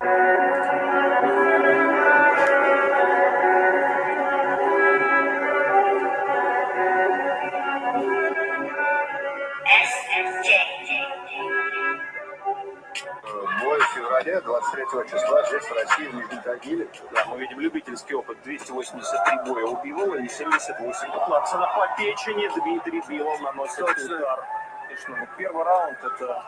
Бой в феврале 23 числа здесь, в России, в Нижнем Тагиле. Да, мы видим любительский опыт. 283 боя у Бивола и 78 у Клаксона по печени. Дмитрий Бивол наносит удар. Конечно, первый раунд это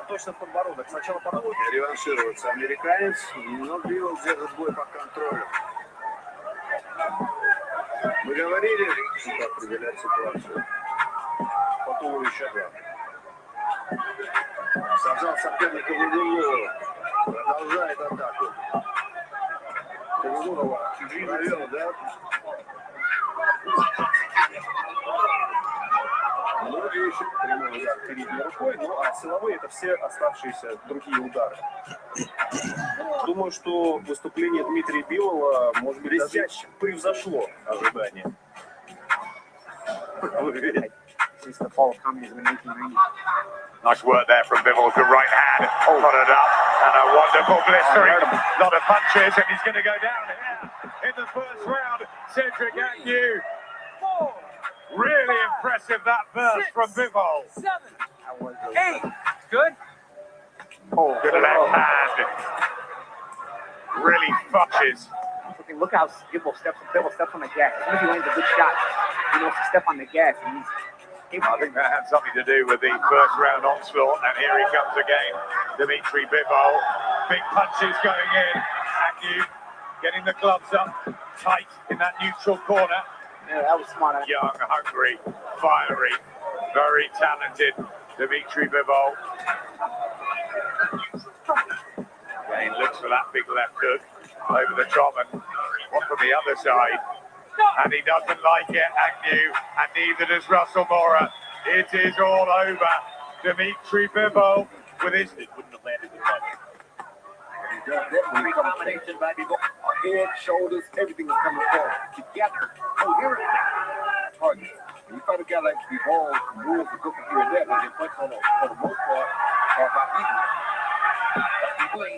точно в подбородок. Сначала подбородок. Реваншироваться американец, но Бивол держит бой по контролю. Мы говорили, как определять ситуацию. По туловищу. Сажал соперника в углу. Продолжает атаку. Здорово. Провел, да? Ну, и еще прямой удар передней рукой, ну, а силовые это все оставшиеся другие удары. Думаю, что выступление Дмитрия Бивола, может быть, даже превзошло ожидания. Since the fall of communism in 1890. Nice work there from Bivol. Good right hand. Followed up. And a wonderful blistering. Lot of punches. And he's going to go down here in the first round. Cedric Agnew. Really impressive that burst from Bivol. 7, 8. Good. Good left hand. Really punches. Look how Bivol steps on the gas. As soon as he lands a good shot, he wants to step on the gas. And I think that had something to do with the first round onslaught, and here he comes again, Dmitry Bivol. Big punches going in. Agnew getting the gloves up tight in that neutral corner. Yeah, that was smart. Young, hungry, fiery, very talented Dmitry Bivol. Again, looks for that big left hook over the top and one from the other side. And he doesn't like it, Agnew, and neither does Russell Mora. It is all over. Dmitry Bivol with his... It wouldn't have landed the punch. Combination by Bivol. Head, shoulders, everything is coming forward together. Coherently. Target. When you fight a guy like Bivol, rules are cooking here and there, but they punch for the most part are about evenly.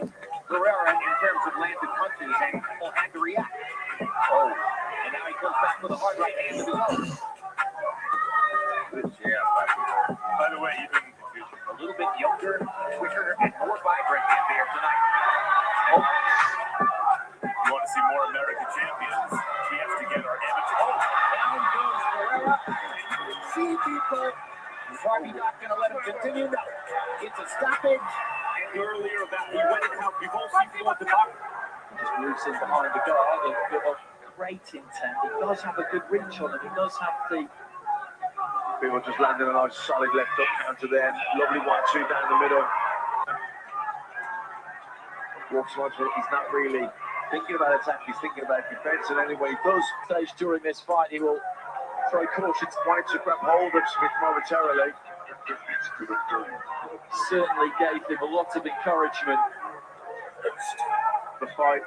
Guerrero in terms of landed punches and people had to react. Oh. And now he comes back with a hard right hand to the nose. Good jab by Bivol. By the way, even A little bit younger, quicker, and more vibrant in there tonight. you want to see more American champions, we have to get our amateur. Down goes Guerrero. See people. Barbie not going to let him continue. No. It's a stoppage. Earlier about he went and how Bivol seemed to want to knock. Just moves in behind the guard and Bivol great intent. He does have a good reach on him. He does have the... Bivol just landed a nice solid left hook counter there. Lovely 1-2 down the middle. Walks onto it. He's not really thinking about attack. He's thinking about defense. And anyway, he does Stage during this fight, he will throw caution. wanted to grab hold of Smith momentarily. Certainly gave him a lot of encouragement. The fight.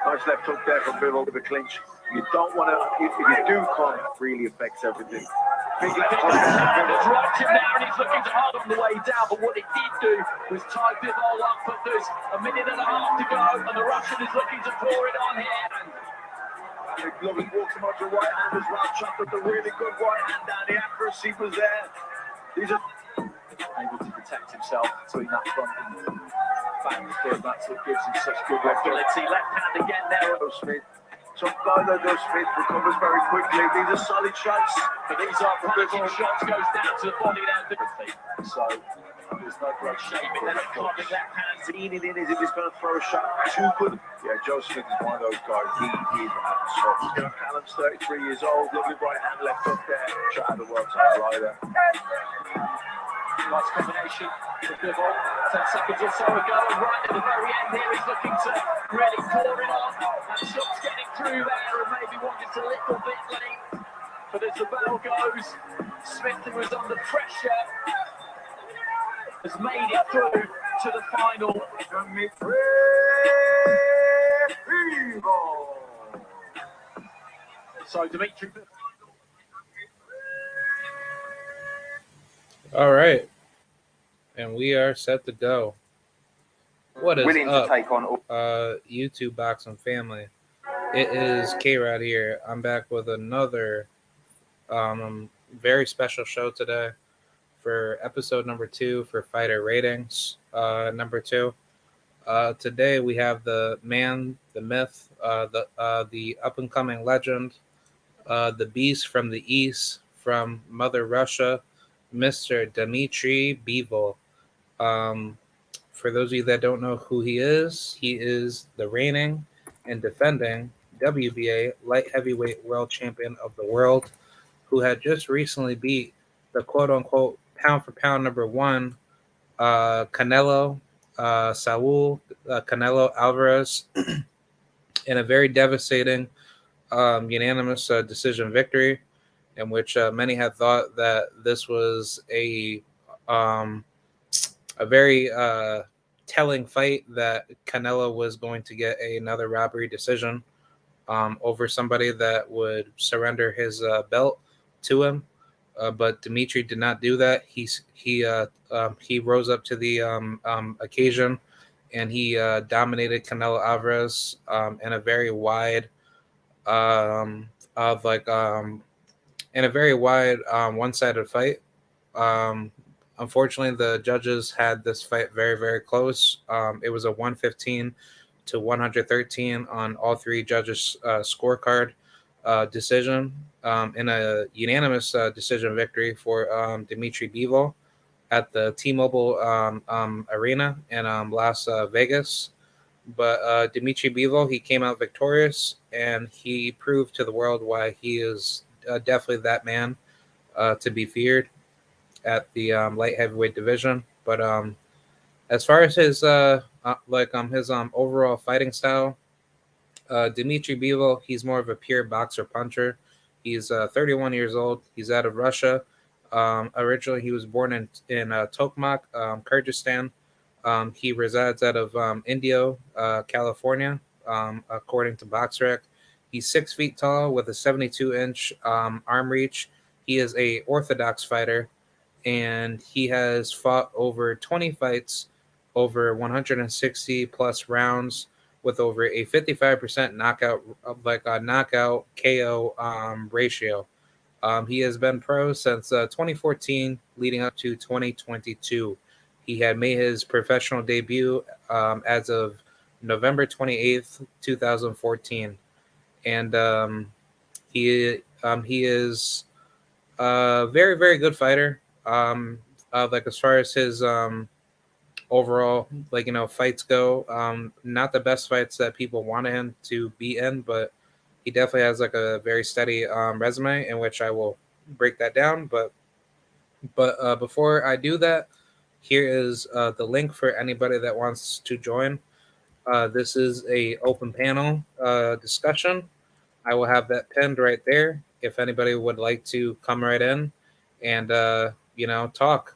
Nice left hook there from Bivol with the clinch. You don't want to, if you do come, it really affects everything. Big left hook there from Bivol. Dropped him now and he's looking to hold on the way down, but what it did do was tie Bivol up, but there's a minute and a half to go and the Russian is looking to pour it on here. Lovely walks him onto right hand as well. Chopped with a really good right hand down. The accuracy was there. He's just able to protect himself between that front and back third. That's what gives him such good mobility. Left hand again there. Smith. Some guy that does Smith recovers very quickly. These are solid shots. But these are punching shots, goes down to the body now. So there's no great shape. And then a clubbing left hand. Leaning in as if he's going to throw a shot too good. Yeah, Joe Smith is one of those guys. He is absolutely. Callum's 33 years old. Lovely right hand left up there. Shot out of the world title either. Nice combination for Bivol. 10 seconds or so ago, and right at the very end here, he's looking to really pour it on. That shot's getting through there, and maybe one just a little bit late. But as the bell goes, Smith, who was under pressure, has made it through to the final. So Dmitry. All right. And we are set to go. What is willing to up, take on all. YouTube boxing family? It is K-Rod here. I'm back with another very special show today for episode number 2 for Fighter Ratings number 2. Today we have the man, the myth, the up and coming legend, the beast from the east, from Mother Russia, Mr. Dmitry Bivol. Um, for those of you that don't know who he is the reigning and defending WBA light heavyweight world champion of the world, who had just recently beat the quote unquote pound for pound number one, Canelo, Saul Canelo Alvarez, in a very devastating unanimous decision victory, in which many had thought that this was um, a very telling fight that Canelo was going to get another robbery decision over somebody that would surrender his belt to him. But Dmitry did not do that. He rose up to the occasion, and he dominated Canelo Alvarez in a very wide of like in a very wide one-sided fight. Um, Unfortunately, the judges had this fight very, very close. It was a 115 to 113 on all three judges' scorecard decision, in a unanimous decision victory for Dmitry Bivol at the T-Mobile Arena in Las Vegas. But Dmitry Bivol, he came out victorious, and he proved to the world why he is definitely that man to be feared at the light heavyweight division. But as far as his his overall fighting style, Dmitry Bivol, he's more of a pure boxer puncher. He's 31 years old. He's out of Russia. Originally, he was born in Tokmak, Kyrgyzstan. He resides out of Indio, California, according to BoxRec. He's 6 feet tall with a 72-inch arm reach. He is a orthodox fighter, and he has fought over 20 fights, over 160 plus rounds, with over a 55% knockout KO ratio. He has been pro since 2014, leading up to 2022. He had made his professional debut as of November 28th, 2014, and he is a very, very good fighter. As far as his overall fights go, not the best fights that people wanted him to be in, but he definitely has like a very steady resume, in which I will break that down. But before I do that, here is the link for anybody that wants to join. This is a open panel discussion. I will have that pinned right there if anybody would like to come right in and talk.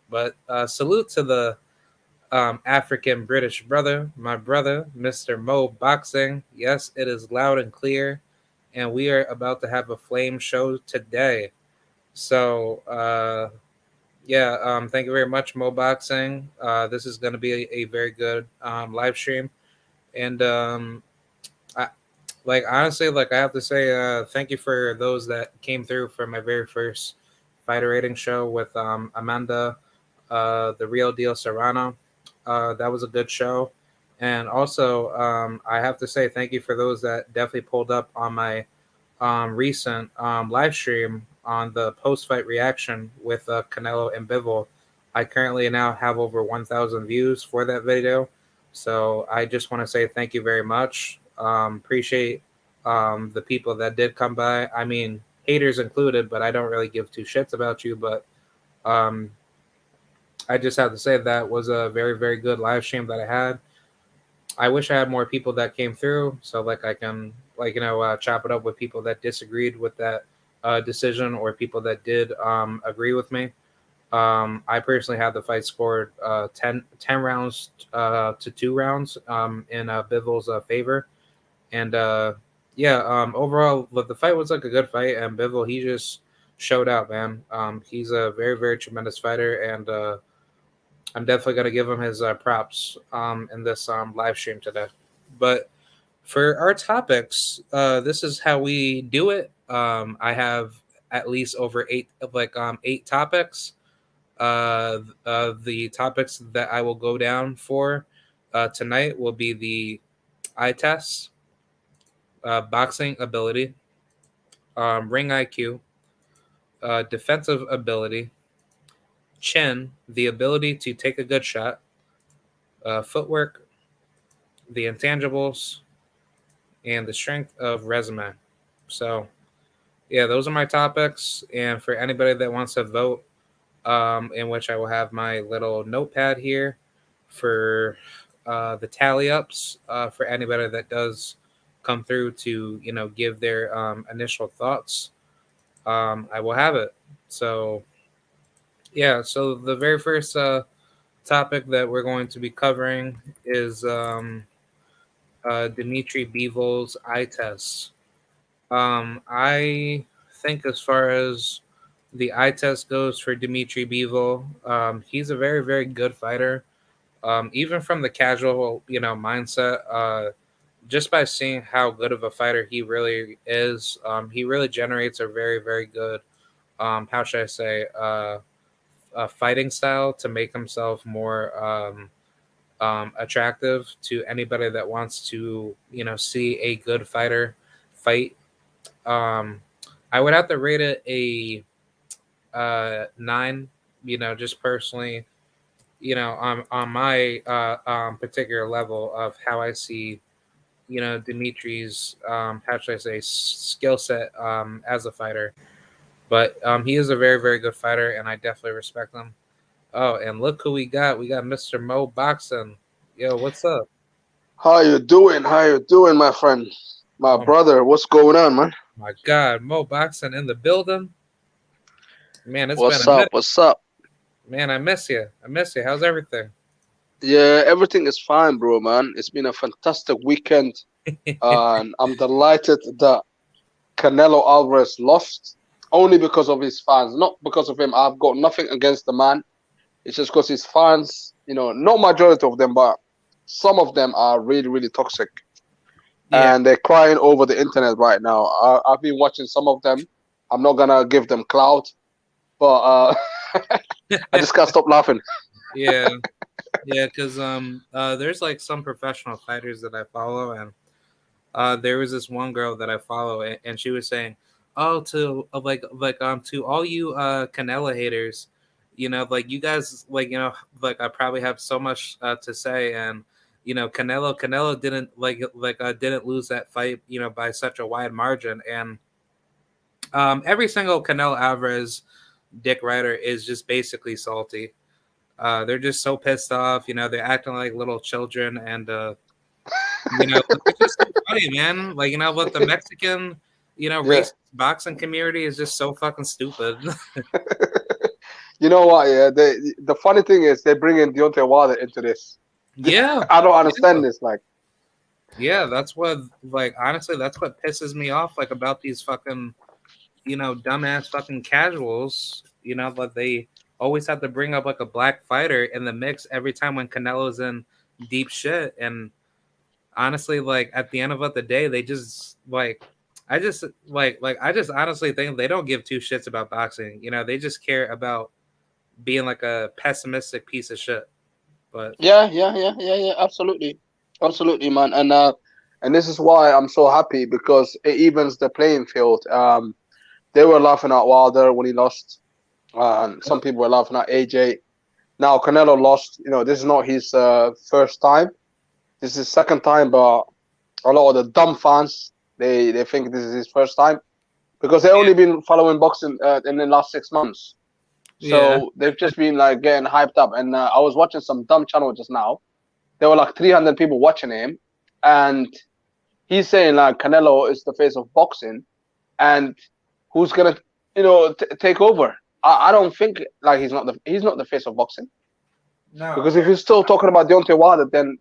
But salute to the African British brother, my brother, Mr. Mo Boxing. Yes, it is loud and clear, and we are about to have a flame show today. So, thank you very much, Mo Boxing. This is going to be a very good live stream, and I honestly, I have to say, thank you for those that came through for my very first fighter rating show with Amanda, the Real Deal Serrano. That was a good show. And also, I have to say thank you for those that definitely pulled up on my recent live stream on the post-fight reaction with Canelo and Bivol. I currently now have over 1,000 views for that video. So I just want to say thank you very much. Appreciate the people that did come by. I mean, haters included, but I don't really give two shits about you. But I just have to say that was a very, very good live stream that I had. I wish I had more people that came through, so I can chop it up with people that disagreed with that decision, or people that did agree with me. I personally had the fight scored 10 rounds to 2 rounds in Bivol's favor, and overall the fight was a good fight, and Bivol, he just showed out, man. He's a very, very tremendous fighter, and I'm definitely gonna give him his props in this live stream today. But for our topics, this is how we do it. I have at least over eight topics. The topics that I will go down for tonight will be the eye test, boxing ability, ring IQ, defensive ability, chin, the ability to take a good shot, footwork, the intangibles, and the strength of resume. So, yeah, those are my topics. And for anybody that wants to vote, in which I will have my little notepad here for the tally ups for anybody that does come through to give their initial thoughts. I will have it. So yeah, so the very first topic that we're going to be covering is Dmitry Bivol's eye test. I think as far as the eye test goes for Dmitry Bivol, he's a very, very good fighter. Even from the casual, mindset, just by seeing how good of a fighter he really is, he really generates a very, very good, how should I say, fighting style to make himself more attractive to anybody that wants to, see a good fighter fight. I would have to rate it a 9. Just personally, on my particular level of how I see, Dimitri's how should I say skill set as a fighter. But he is a very, very good fighter, and I definitely respect him. Oh, and look who we got. We got Mr. Mo Boxing. Yo, what's up? How you doing? How you doing, my friend? My brother, what's going on, man? My God, Mo Boxing in the building. Man, it's what's been a up? minute. What's up? Man, I miss you. I miss you. How's everything? Yeah, everything is fine, bro, man. It's been a fantastic weekend, and I'm delighted that Canelo Alvarez lost only because of his fans, not because of him. I've got nothing against the man. It's just because his fans, not majority of them, but some of them are really, really toxic. Yeah. And they're crying over the internet right now. I've been watching some of them. I'm not gonna give them clout, but I just can't stop laughing. Yeah, because there's like some professional fighters that I follow, and there was this one girl that I follow, and she was saying, "Oh, to to all you Canelo haters, like you guys, I probably have so much to say, and Canelo didn't didn't lose that fight, by such a wide margin, and every single Canelo Alvarez dick rider is just basically salty. They're just so pissed off, they're acting like little children, and it's just so funny, man. Like, what the Mexican, race boxing community is just so fucking stupid. You know what? Yeah, the funny thing is they bring in Deontay Wilder into this. Yeah, I don't understand this. Like, yeah, that's what, honestly, that's what pisses me off, about these fucking, dumbass fucking casuals. But they always have to bring up a black fighter in the mix every time when Canelo's in deep shit, and honestly, at the end of the day, they just I just honestly think they don't give two shits about boxing. They just care about being a pessimistic piece of shit. But yeah, absolutely, man. And this is why I'm so happy, because it evens the playing field. They were laughing at Wilder when he lost, and some people were laughing at AJ. Now Canelo lost. This is not his first time. This is his second time, but a lot of the dumb fans, they think this is his first time, because they've only been following boxing in the last 6 months. So they've just been getting hyped up. And I was watching some dumb channel just now. There were 300 people watching him, and he's saying Canelo is the face of boxing, and who's gonna take over? I don't think he's not the face of boxing. No, because if you're still talking about Deontay Wilder, then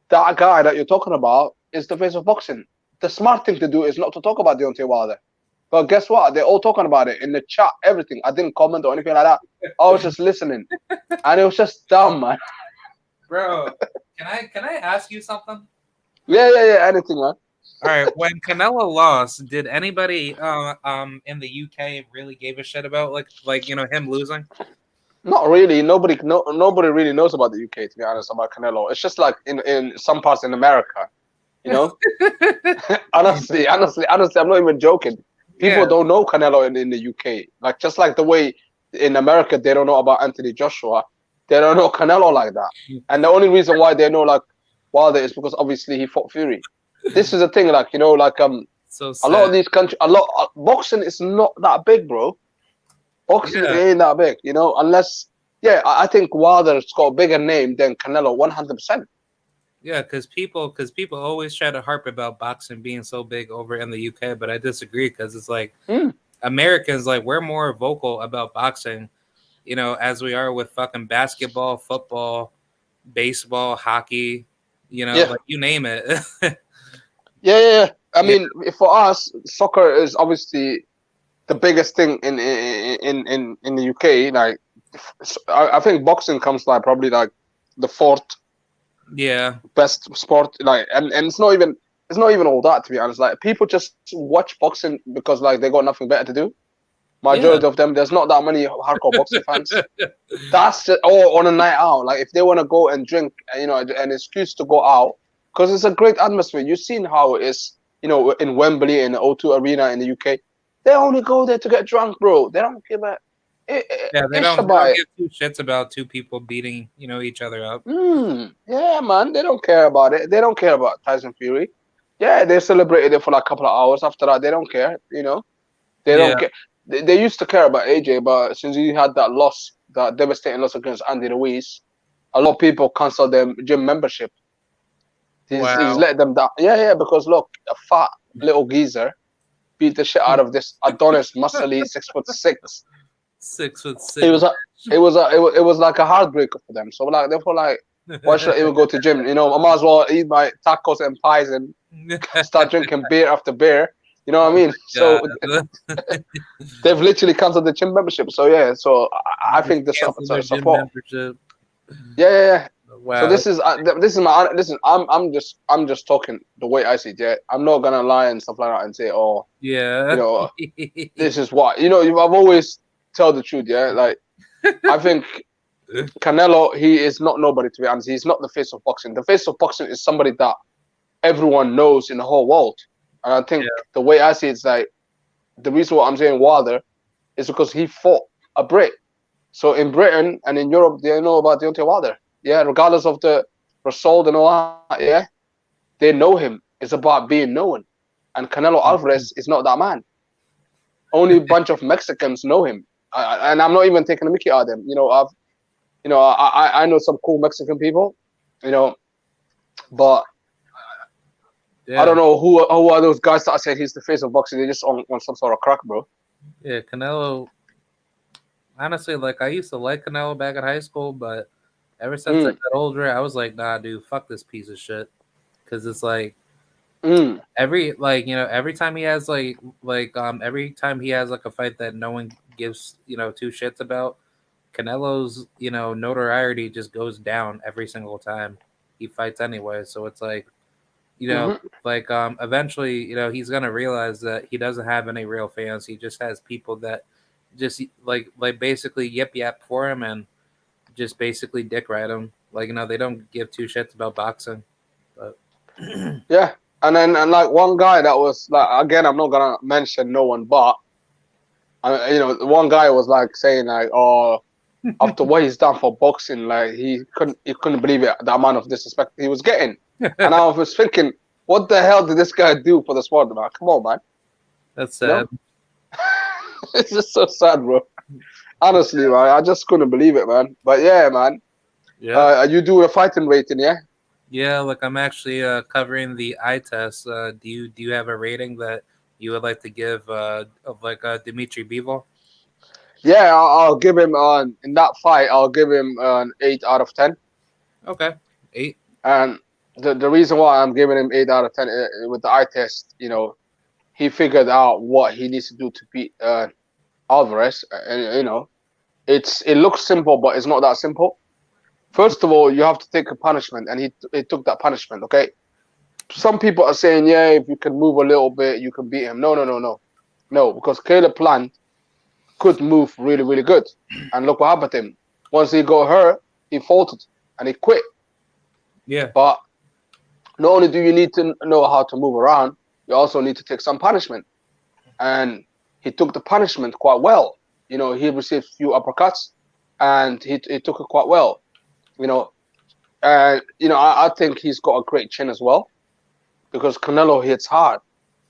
that guy that you're talking about is the face of boxing. The smart thing to do is not to talk about Deontay Wilder. But guess what? They're all talking about it in the chat, everything. I didn't comment or anything like that. I was just listening, and it was just dumb, man. Bro, can I ask you something? Yeah, anything, man. All right, when Canelo lost, did anybody in the UK really gave a shit about like him losing? Not really. Nobody really knows about the UK, to be honest, about Canelo. It's just like in some parts in America, you know. honestly, I'm not even joking. People don't know Canelo in the UK. Like just like the way in America they don't know about Anthony Joshua, they don't know Canelo like that. And the only reason why they know like Wilder is because obviously he fought Fury. This is the thing, like so a lot of these countries, boxing is not that big, bro. Boxing ain't that big, unless I think Wilder's got a bigger name than Canelo, 100%. Yeah, because people always try to harp about boxing being so big over in the UK, but I disagree because it's like Americans, like we're more vocal about boxing, as we are with fucking basketball, football, baseball, hockey, like you name it. Yeah. I mean, for us, soccer is obviously the biggest thing in the UK. Like, I think boxing comes like probably like the fourth best sport. Like, and it's not even all that, to be honest. Like, people just watch boxing because like they got nothing better to do. Majority of them, there's not that many hardcore boxing fans. That's just, or on a night out. Like if they want to go and drink, an excuse to go out, because it's a great atmosphere. You've seen how it is, in Wembley, in the O2 Arena in the UK. They only go there to get drunk, bro. They don't give a. They don't give two shits about two people beating, each other up. Yeah, man. They don't care about it. They don't care about Tyson Fury. Yeah, they celebrated it for like a couple of hours. After that, they don't care. They don't care. They used to care about AJ, but since he had that loss, that devastating loss against Andy Ruiz, a lot of people canceled their gym membership. He's let them down. Yeah, because look, a fat little geezer beat the shit out of this Adonis muscly 6'6". 6'6". It was like a heartbreaker for them. So like therefore like, why should I even go to gym? I might as well eat my tacos and pies and start drinking beer after beer. You know what I mean? So they've literally canceled the gym membership. So yeah, so I think the support. Yeah. Wow. So this is I'm just talking the way I see it. Yeah, I'm not gonna lie and stuff like that and say, oh, this is what I've always tell the truth. Yeah, like I think Canelo, he is not nobody, to be honest. He's not the face of boxing. The face of boxing is somebody that everyone knows in the whole world. And I think the way I see it is like the reason why I'm saying Wilder is because he fought a Brit. So in Britain and in Europe, they know about Deontay Wilder. Yeah, regardless of the result and all that, yeah, they know him. It's about being known. And Canelo Alvarez is not that man. Only a bunch of Mexicans know him. And I'm not even taking a mickey out of them. I know some cool Mexican people, but I don't know who are those guys that I said he's the face of boxing. They're just on some sort of crack, bro. Yeah, Canelo. Honestly, like I used to like Canelo back in high school, but ever since I got older, I was like, nah, dude, fuck this piece of shit. Because it's like every time he has every time he has like a fight that no one gives two shits about, Canelo's notoriety just goes down every single time he fights anyway. So it's like eventually he's gonna realize that he doesn't have any real fans. He just has people that just like basically yap for him and just basically dick ride him. Like they don't give two shits about boxing. But yeah, and like one guy that was like, again, I'm not gonna mention no one, but one guy was like saying like, oh, after what he's done for boxing, like he couldn't believe it, the amount of disrespect he was getting. And I was thinking, what the hell did this guy do for the sport, man? Come on, man. That's sad. It's just so sad, bro. Honestly, man, I just couldn't believe it, man. But yeah, man. Yeah. You do a fighting rating, yeah? Yeah, like I'm actually covering the eye test. Do you have a rating that you would like to give of Dmitry Bivol? Yeah, I'll give him in that fight. I'll give him an 8 out of 10. Okay, 8. And the reason why I'm giving him 8 out of 10 with the eye test, he figured out what he needs to do to beat Alvarez, and it looks simple, but it's not that simple. First of all, you have to take a punishment, and he took that punishment. Okay, some people are saying, yeah, if you can move a little bit, you can beat him. No, because Caleb Plant could move really, really good, and look what happened to him. Once he got hurt, he faltered and he quit. Yeah. But not only do you need to know how to move around, you also need to take some punishment. And he took the punishment quite well. He received a few uppercuts, and he took it quite well. I think he's got a great chin as well, because Canelo hits hard.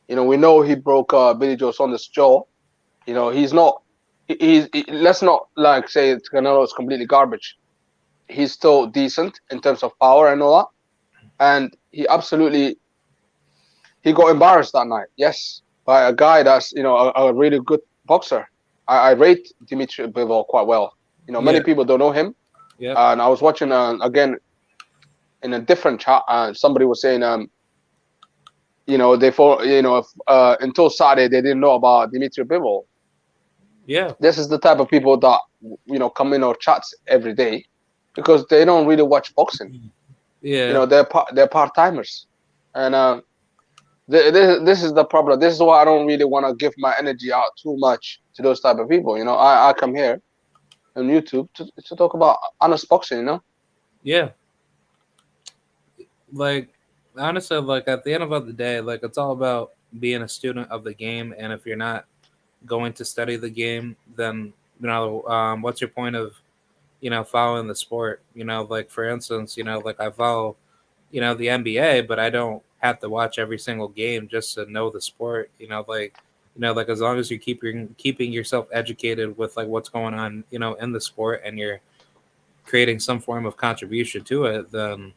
We know he broke Billy Joe Saunders' jaw. He's not. Let's not say Canelo is completely garbage. He's still decent in terms of power and all that. And he got embarrassed that night. Yes, by a guy that's a really good boxer. I rate Dmitry Bivol quite well. Many people don't know him. Yeah. And I was watching again in a different chat. Somebody was saying, until Saturday they didn't know about Dmitry Bivol. Yeah. This is the type of people that come in our chats every day, because they don't really watch boxing. Yeah. They're part timers, and this is the problem. This is why I don't really want to give my energy out too much to those type of people. I come here on YouTube to talk about honest boxing. Yeah. Honestly, at the end of the day, it's all about being a student of the game. And if you're not going to study the game, then what's your point of following the sport? For instance, I follow the NBA, but I don't have to watch every single game just to know the sport. As long as you're keeping yourself educated with what's going on in the sport, and you're creating some form of contribution to it, then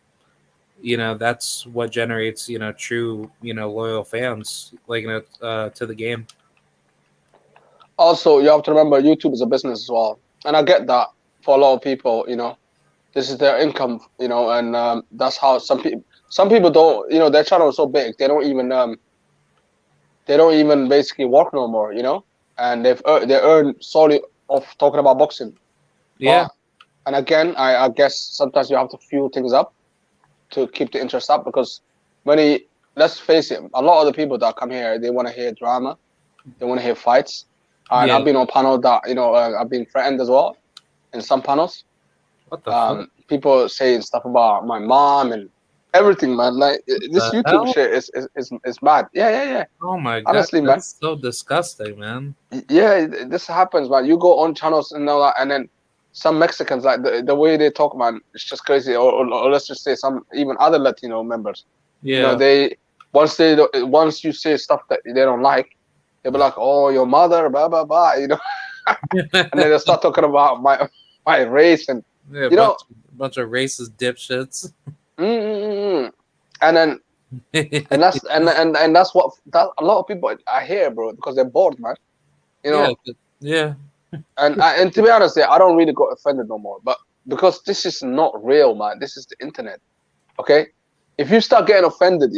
that's what generates true loyal fans to the game. Also, you have to remember, YouTube is a business as well, and I get that for a lot of people. This is their income, and that's how some people don't. Their channel is so big, they don't even basically work no more. And they earn solely off talking about boxing. Yeah. And again, I guess sometimes you have to fuel things up to keep the interest up, because let's face it, a lot of the people that come here, they want to hear drama, they want to hear fights. And I've been on panel that I've been threatened as well in some panels. What the fuck? People saying stuff about my mom and everything, man. This YouTube shit is bad. Yeah. Oh my god! Honestly, that's so disgusting, man. Yeah, this happens, man. You go on channels and all that, and then some Mexicans, the way they talk, man, it's just crazy. Or let's just say some even other Latino members. Yeah. Once you say stuff that they don't like, they'll be like, "Oh, your mother, blah blah blah," and then they start talking about my race and bunch of racist dipshits. And then and that's what a lot of people I hear, bro, because they're bored, man. Yeah. And to be honest, I don't really get offended no more, but because this is not real, man. This is the internet. Okay, if you start getting offended,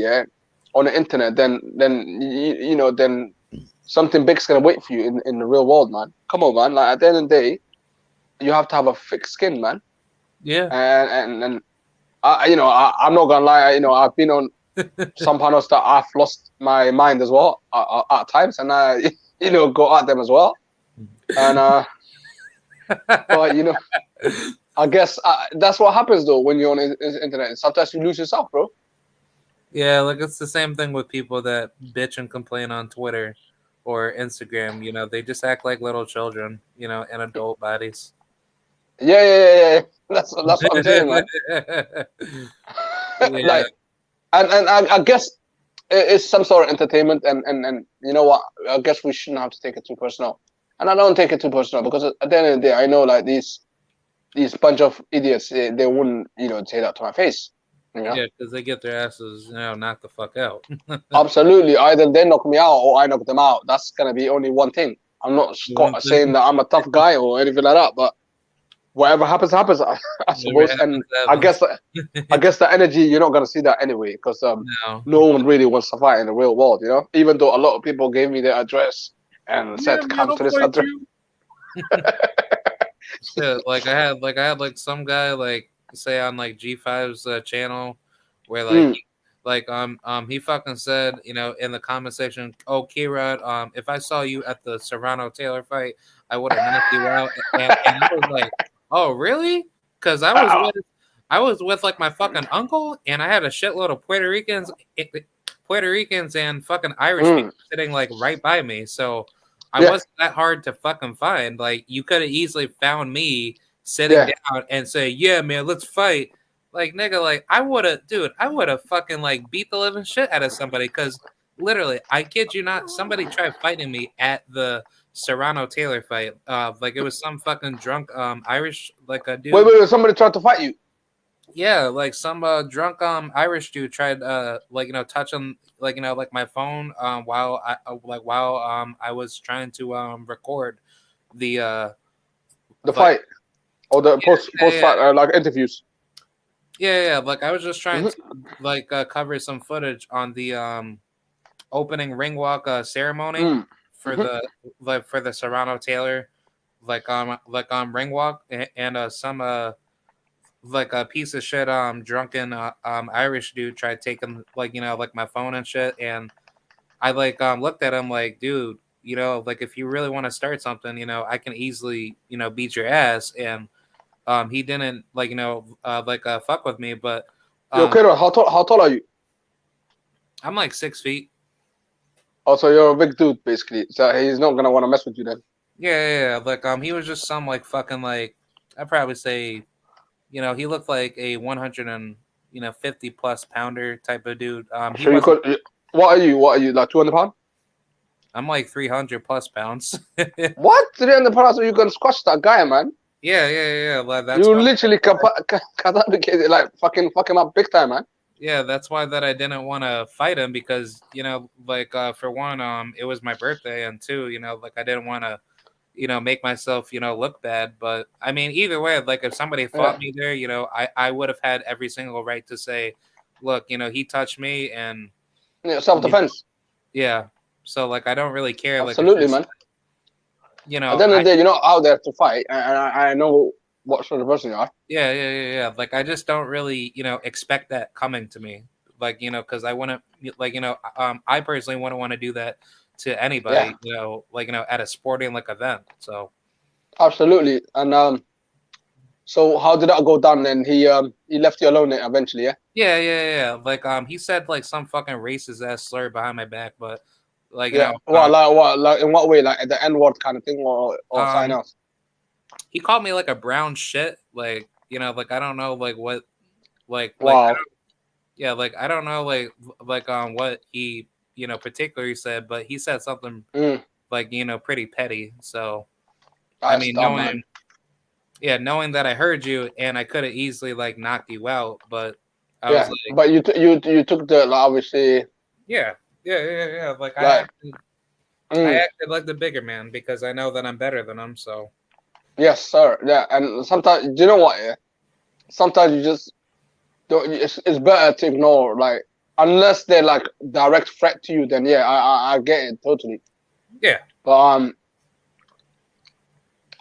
on the internet, then then something big's gonna wait for you in the real world, man. Come on, man. At the end of the day, you have to have a thick skin, man. Yeah. And I'm not gonna lie. I've been on some panels that I've lost my mind as well at times, and I go at them as well. And but I guess that's what happens though when you're on the internet. Sometimes you lose yourself, bro. Yeah, it's the same thing with people that bitch and complain on Twitter or Instagram. They just act like little children, in adult bodies. Yeah. That's what I'm saying, man. Yeah. And I guess it's some sort of entertainment, and you know what? I guess we shouldn't have to take it too personal. And I don't take it too personal, because at the end of the day, I know these bunch of idiots, they wouldn't say that to my face. Yeah, because they get their asses knocked the fuck out. Absolutely. Either they knock me out or I knock them out. That's gonna be only one thing. I'm not saying that I'm a tough guy or anything like that, but whatever happens, happens. I suppose, and I guess the energy you're not gonna see that anyway, because no one really wants to fight in the real world, you know. Even though a lot of people gave me their address and said, "Come to this address." Yeah, like I had like some guy like say on like G5's channel where like he fucking said, you know, in the comment section, "Oh, Kira, if I saw you at the Serrano Taylor fight, I would have knocked you out." And I was like, "Oh, really?" Because I was with like my fucking uncle, and I had a shitload of Puerto Ricans and fucking Irish people sitting like right by me, so I wasn't that hard to fucking find. Like you could have easily found me sitting down and say, "Yeah, man, let's fight." Like nigga, like I would have fucking like beat the living shit out of somebody because literally, I kid you not, somebody tried fighting me at the Serrano Taylor fight. Like it was some fucking drunk Irish like a dude. Wait, somebody tried to fight you? Yeah, like some drunk Irish dude tried like, you know, touching like, you know, like my phone while I was trying to record the fight or the post fight like interviews. Yeah, like I was just trying to like cover some footage on the opening ring walk ceremony for the Serrano Taylor like ring walk and some like a piece of shit drunken Irish dude tried taking like, you know, like my phone and shit, and I like looked at him like, dude, you know, like if you really want to start something, you know, I can easily, you know, beat your ass. And he didn't like, you know, fuck with me, but Yo, Kira, how tall are you? I'm like 6 feet. Oh, so you're a big dude basically, so he's not gonna want to mess with you then. Yeah, like he was just some like fucking like, I'd probably say, you know, he looked like a 150 plus pounder type of dude. So you could. What are you? Like 200 pounds? I'm like 300 plus pounds. What? 300 pounds? So you can squash that guy, man? Yeah. Like, that's you literally like fuck him up big time, man. Yeah, that's why that I didn't want to fight him because, you know, like for one, it was my birthday, and two, you know, like I didn't want to, you know, make myself, you know, look bad. But I mean, either way, like if somebody fought me there, you know, I would have had every single right to say, look, you know, he touched me, and self-defense. Yeah. So like I don't really care. Absolutely, like, man. You know, at the end of the day, you're not out there to fight, and I know what sort of person you are. Yeah. Like I just don't really, you know, expect that coming to me. Like, you know, because I wouldn't, like, you know, I personally wouldn't want to do that to anybody, you know, like, you know, at a sporting like event. So absolutely. And so how did that go down then? He left you alone eventually, yeah? Yeah. Like he said like some fucking racist ass slur behind my back, but like, you know, like in what way? Like the N-word kind of thing, or something else? He called me like a brown shit, like, you know, like I don't know like what like wow. Like I don't know like what he, you know, particularly said, but he said something like, you know, pretty petty. So that's I mean, dumb, knowing that I heard you and I could have easily like knocked you out, but I was like, but you took the obviously. Yeah. Like I acted like the bigger man because I know that I'm better than him. So yes, sir. Yeah, and sometimes, do you know what? Yeah, sometimes you just don't. It's better to ignore, like, unless they're like direct threat to you. Then yeah, I get it totally. Yeah. But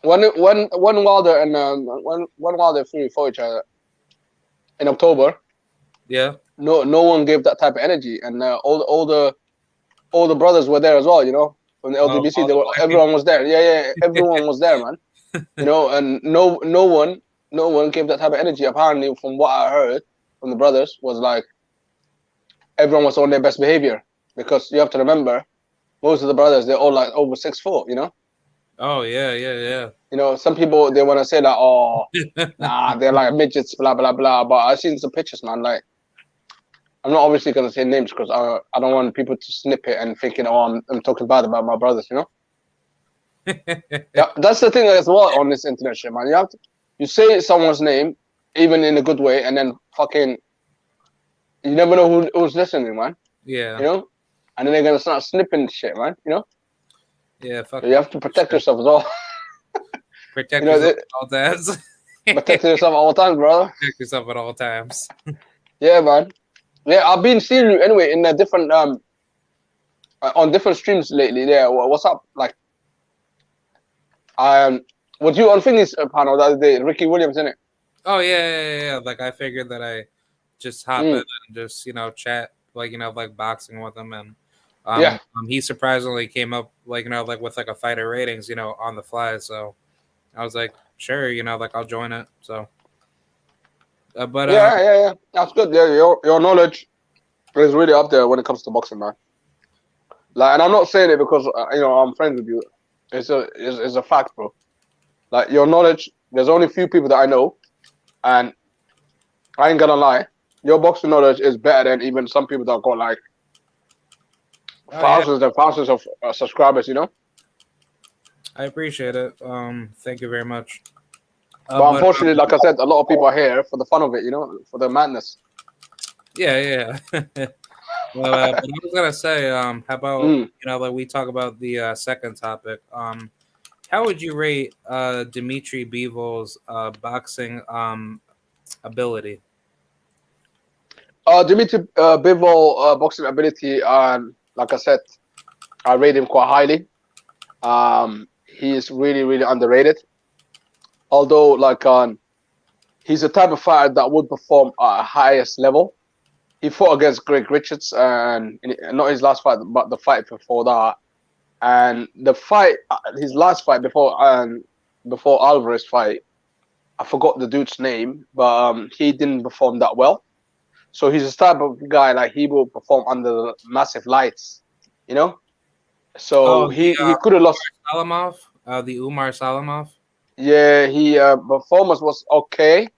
when Wilder and when Wilder Fury fought each other in October. Yeah. No one gave that type of energy, and all the brothers were there as well. You know, from the LDBC, everyone was there. Yeah, everyone was there, man. You know, and no one gave that type of energy. Apparently, from what I heard from the brothers, was like everyone was on their best behavior, because you have to remember, most of the brothers, they're all like over 6'4", you know. Oh yeah. You know, some people, they want to say like, oh, nah, they're like midgets, blah blah blah. But I've seen some pictures, man. Like, I'm not obviously gonna say names because I don't want people to snip it and thinking, oh, I'm talking bad about my brothers, you know. Yeah, that's the thing as well on this internet shit, man. You say someone's name, even in a good way, and then fucking, you never know who's listening, man. Yeah. You know, and then they're gonna start snipping shit, man. You know. Yeah. So you have to protect yourself as well. Protect yourself, all dads. Protect yourself all the time, brother. Protect yourself at all times. Yeah, man. Yeah, I've been seeing you anyway in a different on different streams lately. Yeah, what's up? Like, was you on Finney's panel the other day? Ricky Williams, innit? Oh yeah. Like I figured that I just hop in and just chat like boxing with him, and Yeah. he surprisingly came up like with like a fighter ratings on the fly. So I was like, sure, like I'll join it. So, but Yeah. That's good. Yeah, your knowledge is really up there when it comes to boxing, man. Like, and I'm not saying it because I'm friends with you. It's a fact, bro. Like your knowledge, there's only a few people that I know, and I ain't gonna lie, your boxing knowledge is better than even some people that got like thousands and thousands of subscribers. I appreciate it. Thank you very much. But unfortunately, like I said, a lot of people are here for the fun of it, for the madness. Yeah. Well, but I was gonna say, how about like we talk about the second topic. How would you rate Dmitry Bivol's boxing ability? Dmitry Bivol boxing ability, like I said, I rate him quite highly. He is really, really underrated. Although, like, he's the type of fighter that would perform at a highest level. He fought against Greg Richards, and not his last fight, but the fight before that. And the fight, his last fight before Alvarez fight, I forgot the dude's name, but he didn't perform that well. So he's the type of guy like he will perform under massive lights, So he could have lost. Salamov, the Umar Salamov. Yeah, he performance was okay,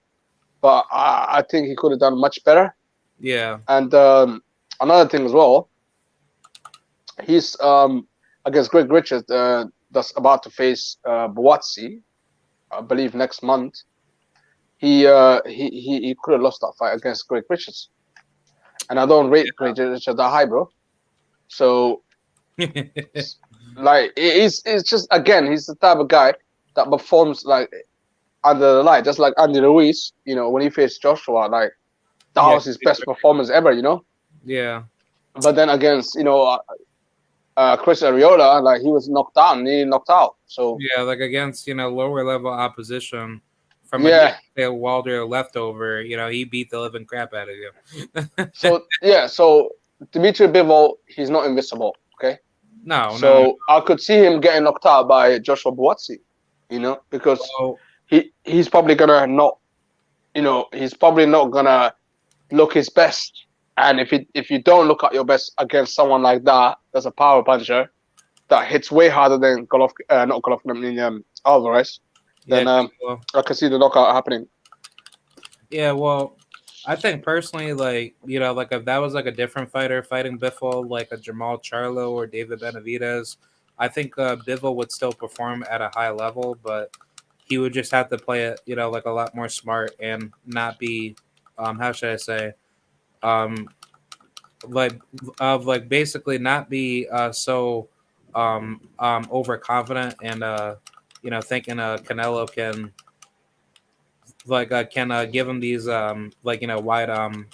but I think he could have done much better. Yeah. And another thing as well, he's against Greg Richards that's about to face Buatsi, I believe next month. He could have lost that fight against Greg Richards, and I don't rate Greg Richards that high, bro. So like it's just, again, he's the type of guy that performs like under the light, just like Andy Ruiz. When he faced Joshua, like that was his best performance ever. Yeah. But then against Chris Arreola, like he was knocked down, nearly knocked out. So yeah, like against lower level opposition from a Wilder leftover, he beat the living crap out of you. So Dmitry Bivol, he's not invisible, okay? No. I could see him getting knocked out by Joshua Buatsi, because he's probably gonna not, he's probably not gonna look his best. And if you don't look at your best against someone like that, that's a power puncher that hits way harder than Alvarez, then I can see the knockout happening. Yeah, well, I think personally, like like if that was like a different fighter fighting Bivol, like a Jamal Charlo or David Benavidez, I think Bivol would still perform at a high level, but he would just have to play it, like a lot more smart and not be, how should I say, basically not be so overconfident and thinking Canelo can give him these wide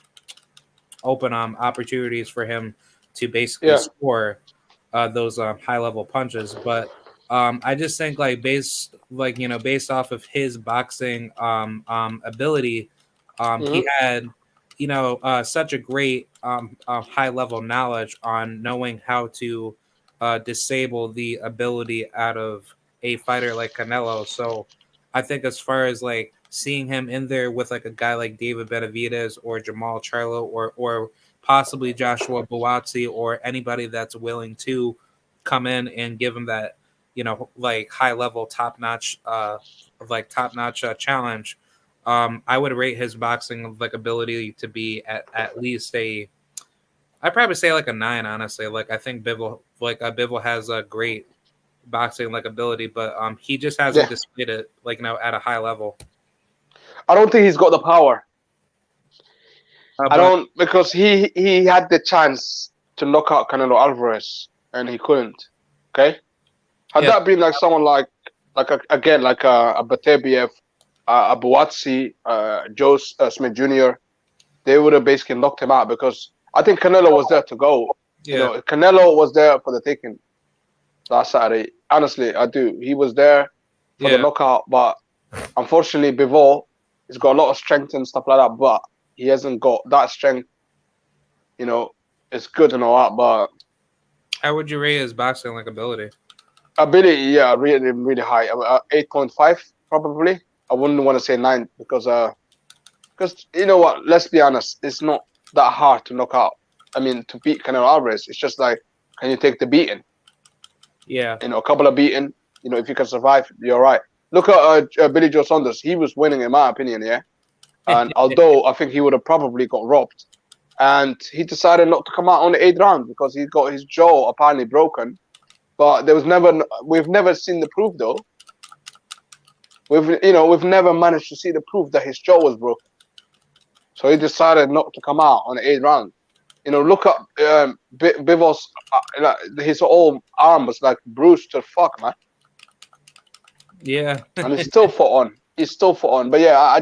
open opportunities for him to basically score those high level punches. But I just think based off of his boxing ability, he had such a great high level knowledge on knowing how to disable the ability out of a fighter like Canelo. So I think as far as like seeing him in there with like a guy like David Benavidez or Jamal Charlo or possibly Joshua Buatsi or anybody that's willing to come in and give him that like high level top notch challenge. I would rate his boxing like ability to be at least I'd probably say like a 9, honestly. Like I think Bivol has a great boxing like ability, but he just hasn't displayed it at a high level. I don't think he's got the power. Because he had the chance to knock out Canelo Alvarez and he couldn't. Okay, had that been like someone like a Batebiev Abuatsi, Joe Smith Jr., they would have basically knocked him out because I think Canelo was there to go. You Yeah. know, Canelo was there for the taking last Saturday. Honestly, I do. He was there for the Yeah. knockout, but unfortunately, Bivol has got a lot of strength and stuff like that, but he hasn't got that strength. You know, it's good and all that, but How would you rate his boxing like ability? ability, yeah, really, really high. 8.5 probably. I wouldn't want to say 9 because you know what? Let's be honest, it's not that hard to knock out. I mean, to beat Canelo Alvarez, it's just like, can you take the beating? Yeah. You know, a couple of beating. You know, if you can survive, you're right. Look at Billy Joe Saunders. He was winning, in my opinion, yeah. And although I think he would have probably got robbed, and he decided not to come out on the 8th round because he got his jaw apparently broken. But we've never seen the proof though. We've never managed to see the proof that his jaw was broken. So he decided not to come out on the 8th round. You know, look at Bivol's his whole arm was like bruised to fuck, man. Yeah. And he's still fought on. He's still fought on. But yeah, I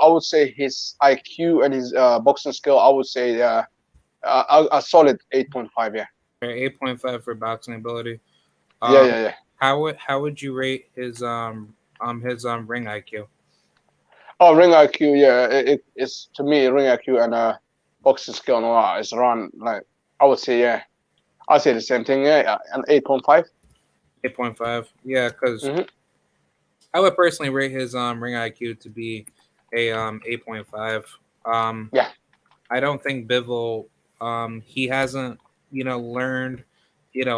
would say his IQ and his boxing skill. I would say a solid 8.5. Yeah. 8.5 for boxing ability. Yeah. How would you rate his ring IQ? Oh, ring IQ. Yeah, it's to me ring IQ and boxing skill and all that is around like I would say yeah. I'd say the same thing. Yeah, an 8.5. 8.5. Yeah, because Mhm. I would personally rate his ring IQ to be a 8.5. Yeah. I don't think Bivol he hasn't learned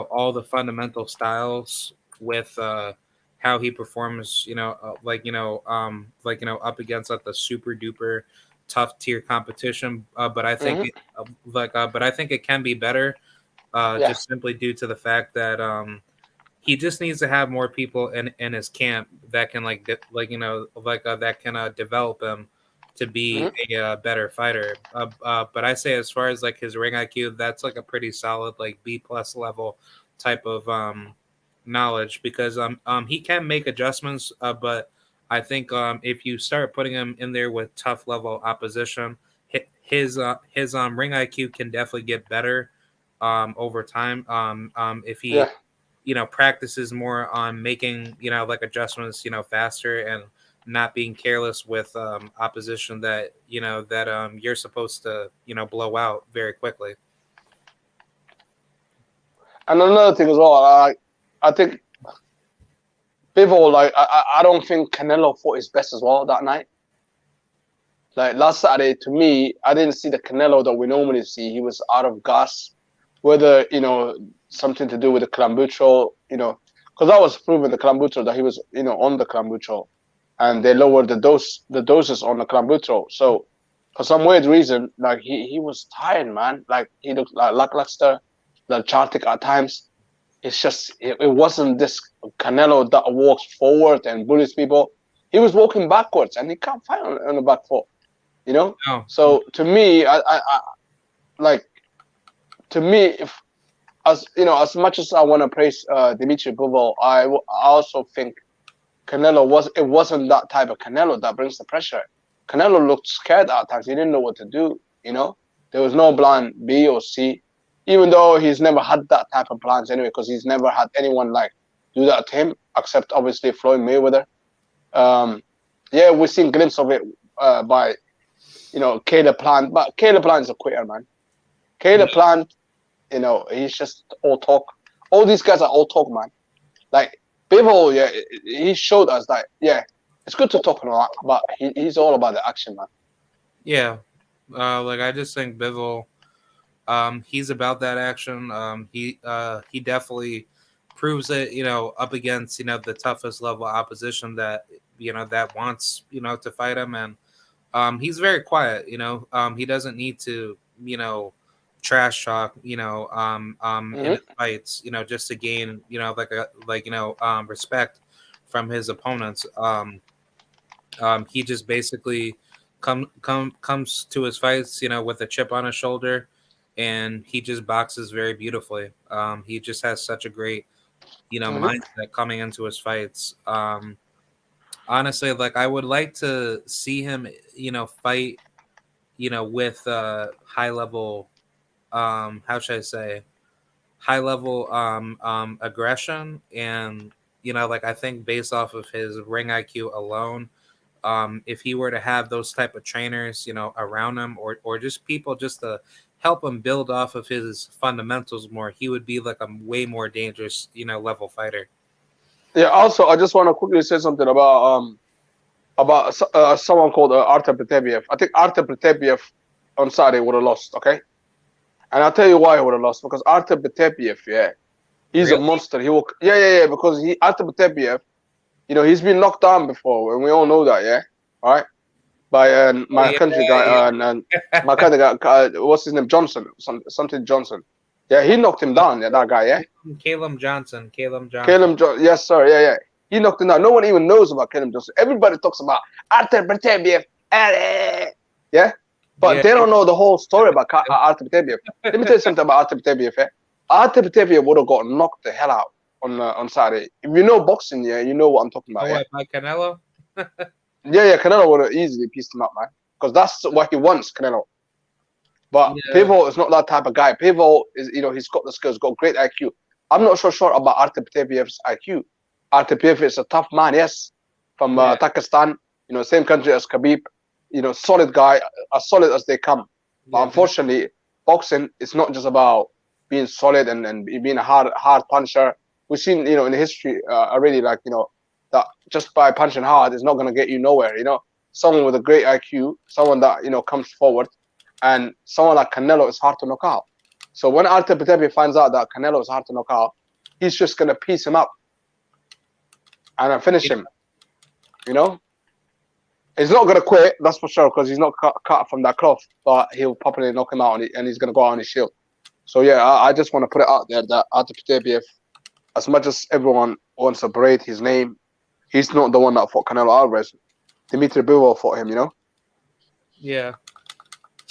all the fundamental styles with how he performs up against like the super duper tough tier competition. But I think Mhm. but I think it can be better. Yeah. Just simply due to the fact that he just needs to have more people in his camp that can that can develop him to be Mhm. a better fighter. But I say as far as like his ring IQ, that's like a pretty solid like B plus level type of knowledge because he can make adjustments, but I think if you start putting him in there with tough level opposition, his ring IQ can definitely get better over time. If he Yeah. practices more on making like adjustments faster and not being careless with opposition that you're supposed to blow out very quickly. And another thing as well, I think Bivol, like I don't think Canelo fought his best as well that night. Like last Saturday, to me, I didn't see the Canelo that we normally see. He was out of gas, whether something to do with the clambuterol, because that was proven the clambuterol that he was on the clambuterol, and they lowered the doses on the clambuterol. So for some weird reason, like he was tired, man. Like he looked like lackluster, lethargic at times. It's just it wasn't this Canelo that walks forward and bullies people. He was walking backwards, and he can't fight on the back foot. No. So to me, I like to me, if as much as I want to praise Dmitry Bivol, I also think Canelo wasn't that type of Canelo that brings the pressure. Canelo looked scared at times. He didn't know what to do. There was no plan B or C, even though he's never had that type of plans anyway, because he's never had anyone like do that to him, except obviously Floyd Mayweather. Yeah, we've seen glimpses of it by Caleb Plant, but Caleb Plant is a quitter, man. Caleb Plant, he's just all talk. All these guys are all talk, man. Like Bivol, yeah, he showed us that, yeah, it's good to talk a lot, but he's all about the action, man. Yeah, like I just think Bivol, he's about that action. He definitely proves it, up against the toughest level opposition that that wants to fight him, and he's very quiet. He doesn't need to trash talk in his fights just to gain respect from his opponents. He just basically comes to his fights with a chip on his shoulder, and he just boxes very beautifully. He just has such a great mindset coming into his fights. Honestly, like I would like to see him, fight, with high level, how should I say, high level aggression, and like I think based off of his ring IQ alone, if he were to have those type of trainers, around him, or just people just to help him build off of his fundamentals more, he would be like a way more dangerous, level fighter. Yeah. Also, I just want to quickly say something about someone called Artem Petebiev. I think Artem Petebiev on Saturday would have lost. Okay, and I'll tell you why he would have lost, because Artem Petebiev, yeah, he's a Really? monster. He will, yeah, because Artem Petebiev, he's been knocked down before, and we all know that, yeah, all right, by my yeah, country guy, yeah. and my country guy, what's his name, Johnson, something Johnson. Yeah, he knocked him down. Yeah, that guy. Yeah, Caleb Johnson. Yes, sir. Yeah. He knocked him down. No one even knows about Caleb Johnson. Everybody talks about Artem Petebiev. Yeah, but Yeah. they don't know the whole story about Artem Petebiev. Let me tell you something about Artem Petebiev. Yeah? Artem Petebiev would have got knocked the hell out on Saturday. If you know boxing, yeah, you know what I'm talking about. Oh, what, by Canelo? Yeah. Canelo would have easily pieced him up, man, because that's what he wants, Canelo. But Yeah. Bivol is not that type of guy. Bivol is, he's got the skills, got great IQ. I'm not so sure about Artem Petebiev's IQ. Artem Petebiev is a tough man, yes, from Pakistan, same country as Khabib, solid guy, as solid as they come. But Yeah. unfortunately, boxing is not just about being solid and being a hard puncher. We've seen, in history already, like, that just by punching hard is not going to get you nowhere. Someone with a great IQ, someone that, comes forward, and someone like Canelo is hard to knock out. So when Artem Petebiev finds out that Canelo is hard to knock out, he's just going to piece him up and finish him. He's not going to quit, that's for sure, because he's not cut from that cloth, but he'll probably knock him out, and he's going to go out on his shield. So yeah, I just want to put it out there that Artem Petebiev, as much as everyone wants to berate his name, he's not the one that fought Canelo Alvarez. Dmitry Bivol fought him, Yeah.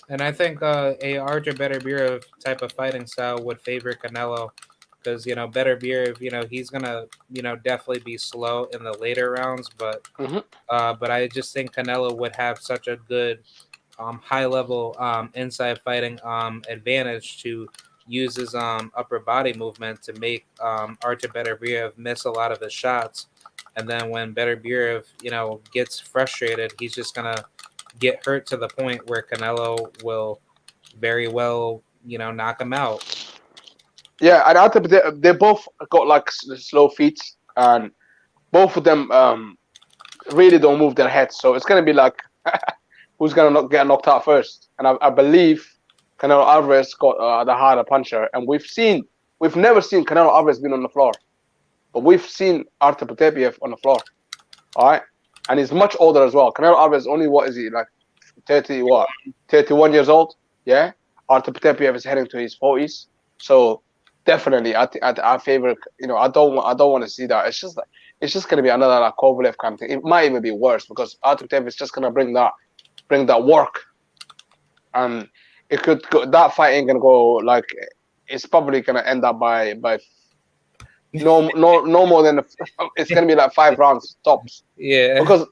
And I think a Artur Beterbiev type of fighting style would favor Canelo, because Beterbiev, he's gonna definitely be slow in the later rounds, but I just think Canelo would have such a good high level inside fighting advantage to use his upper body movement to make Artur Beterbiev miss a lot of his shots, and then when Beterbiev gets frustrated, he's just gonna get hurt to the point where Canelo will very well, knock him out. Yeah, and Artem, they both got like slow feet, and both of them really don't move their heads. So it's gonna be like who's gonna get knocked out first. And I believe Canelo Alvarez got the harder puncher, and we've never seen Canelo Alvarez been on the floor, but we've seen Artem Petebiev on the floor. All right, and he's much older as well. Canelo Alvarez only, what is he, like 31 years old? Yeah, Artem Petebiev is heading to his 40s. So definitely, I favor. I don't want to see that. It's just gonna be another like Kovalev kind of thing. It might even be worse, because Artem Petebiev is just gonna bring that work, and it could go, that fight ain't gonna go like, it's probably gonna end up by no more than it's gonna be like 5 rounds tops. Yeah, because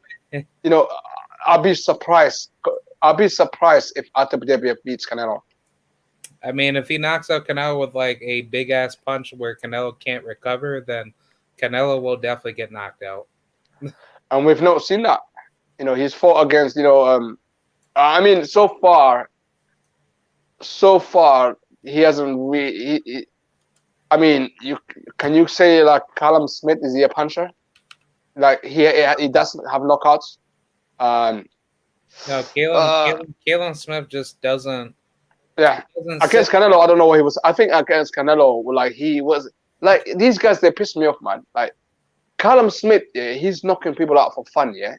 I'll be surprised if Artem Petebiev beats Canelo. I mean, if he knocks out Canelo with like a big ass punch where Canelo can't recover, then Canelo will definitely get knocked out. And we've not seen that. He's fought against, I mean, so far he hasn't really. I mean, can you say like Callum Smith, is he a puncher? Like he doesn't have knockouts. No, Caleb Smith just doesn't. Yeah, against Canelo, I don't know what he was. I think against Canelo, like he was like, these guys, they piss me off, man. Like Callum Smith, yeah, he's knocking people out for fun, yeah.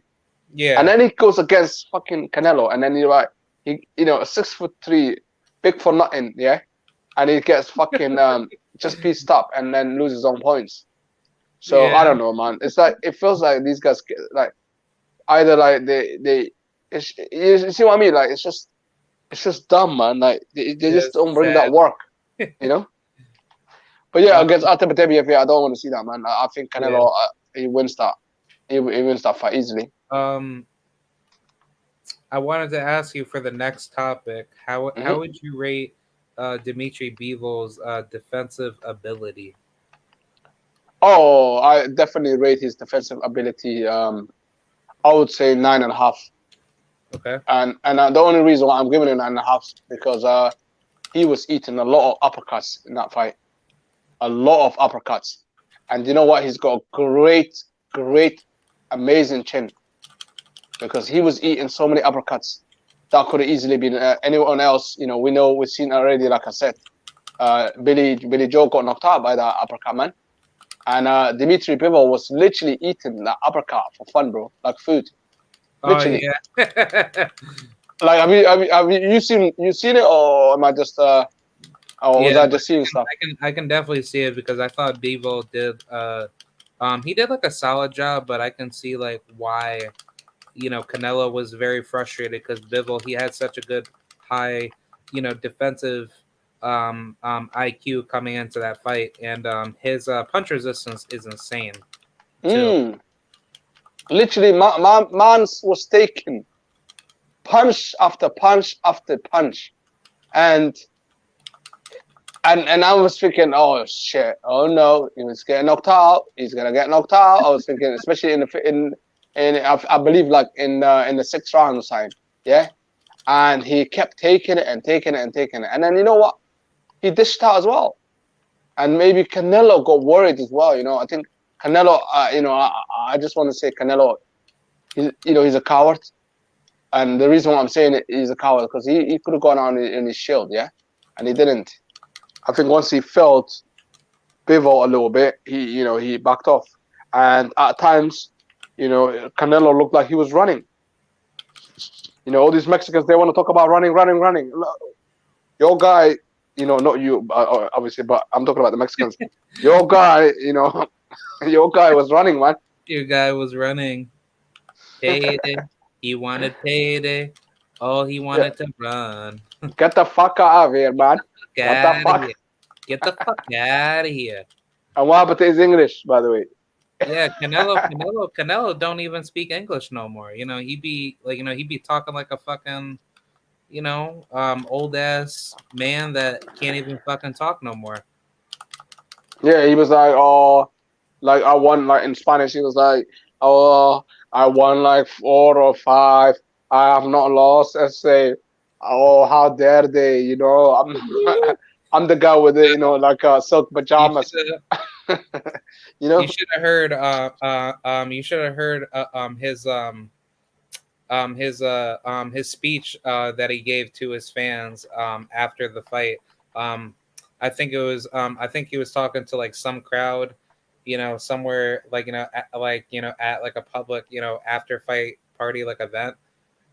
Yeah. And then he goes against fucking Canelo, and then he 6'3", big for nothing, yeah. And he gets fucking just pieced up and then loses on points. So Yeah. I don't know, man. It's like, it feels like these guys get, like, either like you see what I mean? Like it's just dumb, man. Like they just don't bring that work, But yeah, against Artem Beterbiev, I don't want to see that, man. I think Canelo he wins that. He wins that fight easily. I wanted to ask you for the next topic. How would you rate Dmitry Bivol's defensive ability? Oh, I definitely rate his defensive ability. I would say 9.5. Okay. And the only reason why I'm giving it 9.5 is because he was eating a lot of uppercuts in that fight. A lot of uppercuts. And you know what? He's got a great, amazing chin. Because he was eating so many uppercuts. That could have easily been anyone else. You know, we've seen already, like I said, Billy Joe got knocked out by that uppercut, man. And Dmitry Bivol was literally eating that uppercut for fun, bro. Like food. Literally. Oh, yeah. Like, have you seen it, or am I just or was I just seeing stuff? I can definitely see it because I thought Bivol did he did like a solid job, but I can see like why Canelo was very frustrated because Bivol, he had such a good high defensive IQ coming into that fight, and his punch resistance is insane too. Literally, man was taking punch after punch after punch, and I was thinking, oh shit, oh no, he was getting knocked out. He's gonna get knocked out. I was thinking, especially in I believe like in the 6th round or something, yeah. And he kept taking it, and then you know what? He dished out as well, and maybe Canelo got worried as well. I think Canelo, I just want to say Canelo, he's a coward. And the reason why I'm saying it, he's a coward because he could have gone on in his shield, yeah, and he didn't. I think once he felt Bivol a little bit, he backed off, and at times, Canelo looked like he was running. All these Mexicans, they want to talk about running. Your guy, not you, obviously, but I'm talking about the Mexicans. Your guy, your guy was running, man. Your guy was running. Payday. He wanted payday. Oh, he wanted to run. Get the fuck out of here, man. Get the fuck out of here. And what happened to his English, by the way? Yeah, Canelo don't even speak English no more. He be like, he be talking like a fucking, old ass man that can't even fucking talk no more. Yeah, he was like, oh, like I won, like in Spanish, he was like, oh, I won like 4 or 5. I have not lost. I say, oh, how dare they? I'm the guy with the, like silk pajamas. You should have heard. You should have heard his speech that he gave to his fans after the fight. I think he was talking to like some crowd, somewhere like at like a public after fight party like event,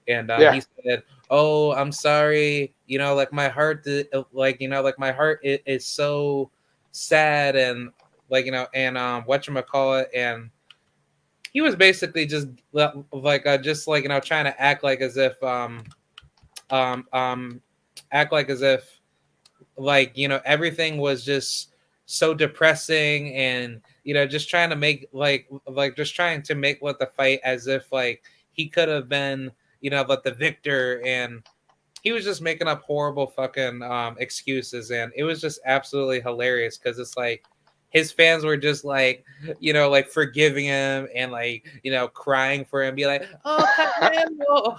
and he said, "Oh, I'm sorry, like my heart, my heart is so sad and and whatchamacallit," and he was basically just trying to act like as if everything was just so depressing, and just trying to make just trying to make the fight as if like he could have been the victor, and he was just making up horrible fucking excuses, and it was just absolutely hilarious because it's like his fans were just like forgiving him and crying for him, be like, "Oh, Canelo."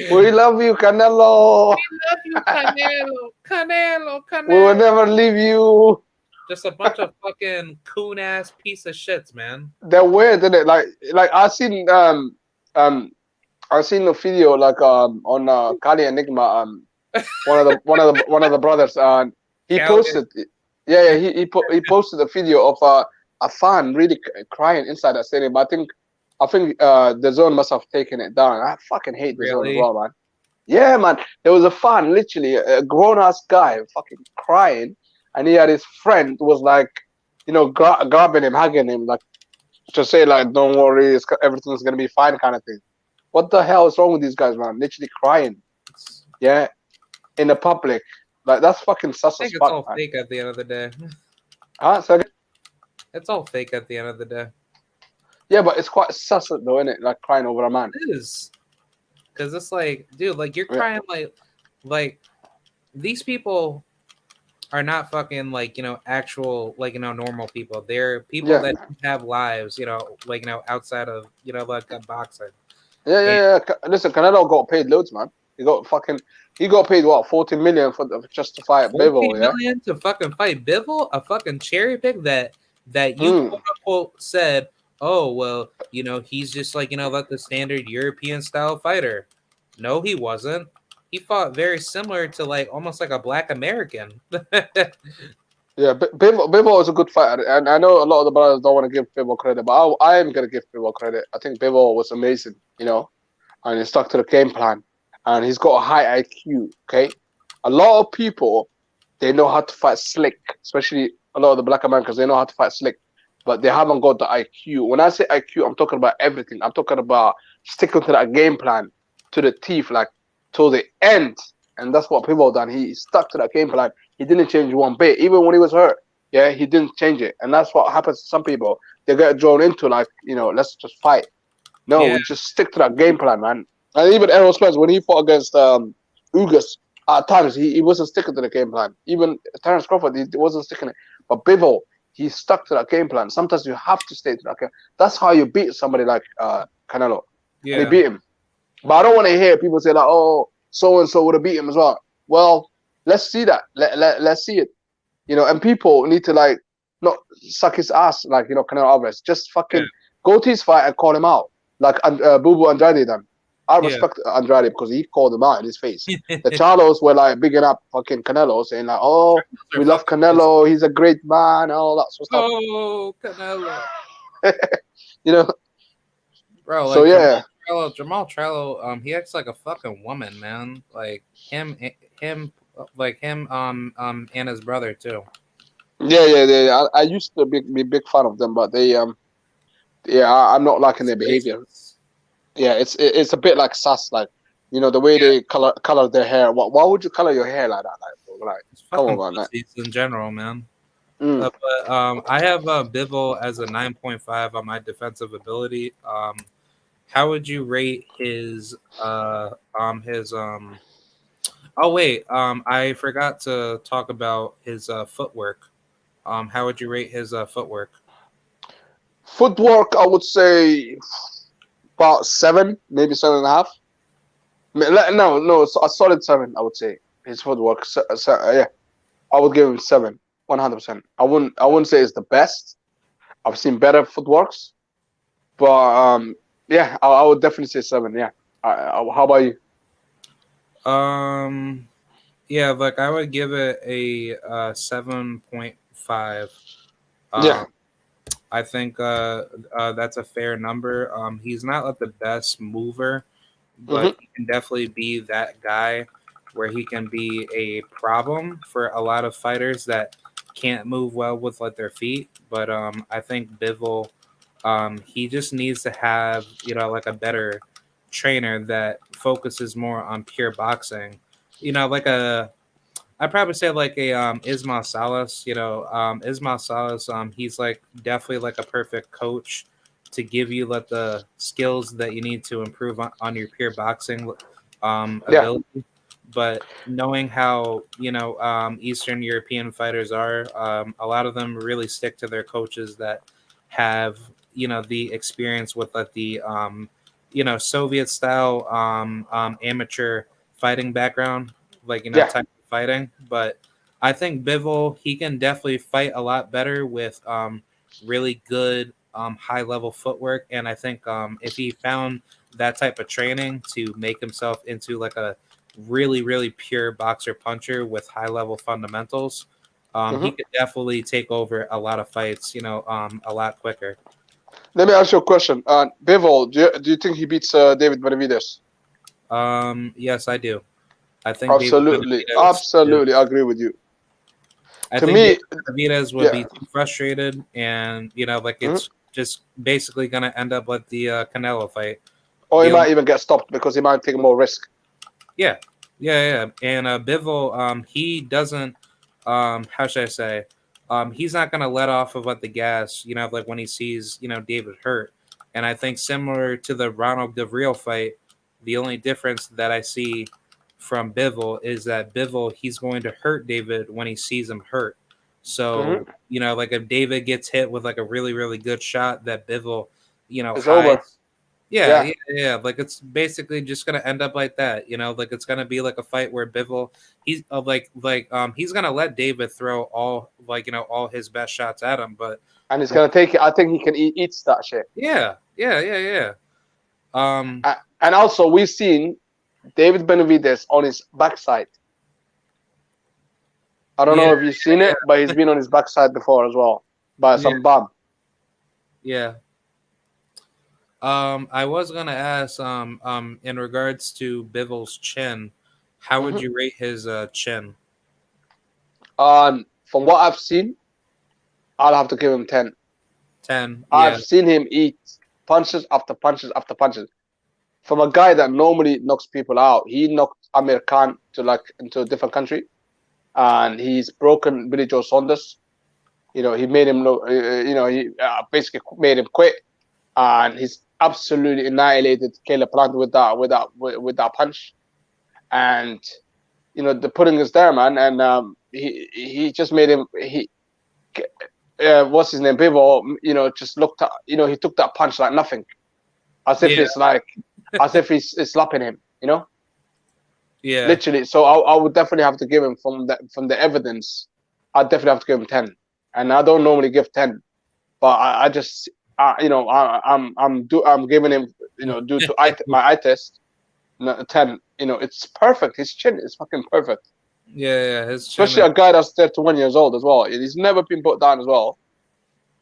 We love you, Canelo. We love you, Canelo. We will never leave you. Just a bunch of fucking coon ass piece of shits, man. They're weird, isn't it? Like I seen the video like on Kali Enigma, one of the brothers, he posted, he posted a video of a fan really crying inside that stadium. But I think the zone must have taken it down. I fucking hate the zone as well, man. Yeah, man. There was a fan, literally a grown ass guy, fucking crying, and he had his friend was like, grabbing him, hugging him, like to say like, "Don't worry, everything's gonna be fine," kind of thing. What the hell is wrong with these guys, man? Literally crying, yeah, in the public. Like that's fucking sus I as think it's fuck, all man. fake at the end of the day. So again, It's all fake at the end of the day. yeah, but it's quite sus though, isn't it? Like crying over a man. It is. Because it's like, dude, like you're Yeah. crying like these people are not fucking like, actual, like, normal people. They're people Yeah. that have lives, like, outside of, like boxing. Yeah. Listen, Canelo got paid loads, man. He got paid what, 14 million for just to fight 14 Bivol, yeah? million to fucking fight Bivol, a fucking cherry pick that you Mm. quote unquote said, oh well, he's just like, like the standard European style fighter. No, he wasn't. He fought very similar to like almost like a black American. Yeah, Bivol is a good fighter, and I know a lot of the brothers don't want to give Bivol credit, but I am gonna give Bivol credit. I think Bivol was amazing, and he stuck to the game plan, and he's got a high IQ. Okay, a lot of people they know how to fight slick, especially a lot of the black Americans. They know how to fight slick, but they haven't got the IQ. When I say IQ, I'm talking about everything. I'm talking about sticking to that game plan to the teeth, like to the end, and that's what Bivol done. He stuck to that game plan. He didn't change one bit, even when he was hurt. Yeah, he didn't change it, and that's what happens to some people. They get drawn into like, let's just fight. No, Yeah. we just stick to that game plan, man. And even Errol Spence, when he fought against Ugas, at times he wasn't sticking to the game plan. Even Terence Crawford, he wasn't sticking it. But Bivol, he stuck to that game plan. Sometimes you have to stay to that game. That's how you beat somebody like Canelo. Yeah. And he beat him. But I don't want to hear people say like, oh, so and so would have beat him as well. Well, let's see that. Let's see it. And people need to like not suck his ass like Canelo Alvarez. Just fucking go to his fight and call him out like Bubu Andrade done. I respect Andrade because he called him out in his face. The Charlos were like bigging up fucking Canelo, saying like, "Oh, we love Canelo. He's a great man," and all that sort of stuff. Oh, Canelo. Bro, like So yeah. Jamal Trello, he acts like a fucking woman, man. Like him, and his brother too. Yeah. I used to be big fan of them, but they I'm not liking their behavior. Yeah, it's a bit like sus, like the way they color their hair. Why would you color your hair like that? Like come on, man. In general, man. But I have Bivol as a 9.5 on my defensive ability. How would you rate his Oh wait, I forgot to talk about his footwork. How would you rate his footwork? Footwork, I would say about 7, maybe 7.5. No, a solid 7. I would say his footwork. Yeah, I would give him 7, 100%. I wouldn't say it's the best. I've seen better footworks, but yeah, I would definitely say 7. Yeah. How about you? Yeah, like I would give it a 7.5. Yeah. I think that's a fair number. He's not like the best mover, but he can definitely be that guy where he can be a problem for a lot of fighters that can't move well with like their feet. But I think Bivol, he just needs to have like a better trainer that focuses more on pure boxing. Like I'd probably say like a Ismail Salas. Ismail Salas. He's like definitely like a perfect coach to give you like the skills that you need to improve on your pure boxing ability. But knowing how Eastern European fighters are, a lot of them really stick to their coaches that have the experience with like the Soviet style amateur fighting background, like type of fighting. But I think Bivol, he can definitely fight a lot better with really good high level footwork, and I think if he found that type of training to make himself into like a really pure boxer puncher with high level fundamentals, he could definitely take over a lot of fights a lot quicker. Let me ask you a question. Bivol, do you think he beats David Benavidez? Yes, I do. I think absolutely I agree with you. To me, Benavidez would be too frustrated, and it's just basically going to end up like the Canelo fight. Or he might even get stopped because he might take more risk. Yeah, Yeah. And Bivol, he doesn't, how should I say, he's not gonna let off of the gas, like when he sees, David hurt. And I think similar to the Ronald Gavril fight, the only difference that I see from Bivol is that Bivol, he's going to hurt David when he sees him hurt. So, Hmm. like if David gets hit with like a really, really good shot that Bivol, It's over. hides. Yeah, Yeah, yeah, yeah. Like it's basically just gonna end up like that, Like it's gonna be like a fight where Bivol, he's he's gonna let David throw all all his best shots at him, but and he's gonna take it. I think he can eat that shit. yeah, yeah, yeah, yeah. Um, And also, we've seen David Benavides on his backside. I don't yeah, know if you've seen it, but he's been on his backside before as well by yeah, some bum. yeah. I was gonna ask, in regards to Bivol's chin, how would Hmm. you rate his chin? And from what I've seen, I'll have to give him 10. 10. Yeah, I've seen him eat punches after punches after punches. From a guy that normally knocks people out, he knocked Amir Khan into a different country, and he's broken Billy Joe Saunders. He made him look. He basically made him quit, and he's absolutely annihilated Caleb Plant with that punch. And the pudding is there, man. And he just made him. What's his name? Bivol, just looked at. He took that punch like nothing, as if yeah, he's slapping him. yeah, Literally. So I would definitely have to give him from the evidence. I definitely have to give him 10, and I don't normally give 10, but I just I'm giving him due to my eye test 10. It's perfect. His chin is fucking perfect, yeah. His chin, especially a guy that's 31 years old as well. He's never been put down as well.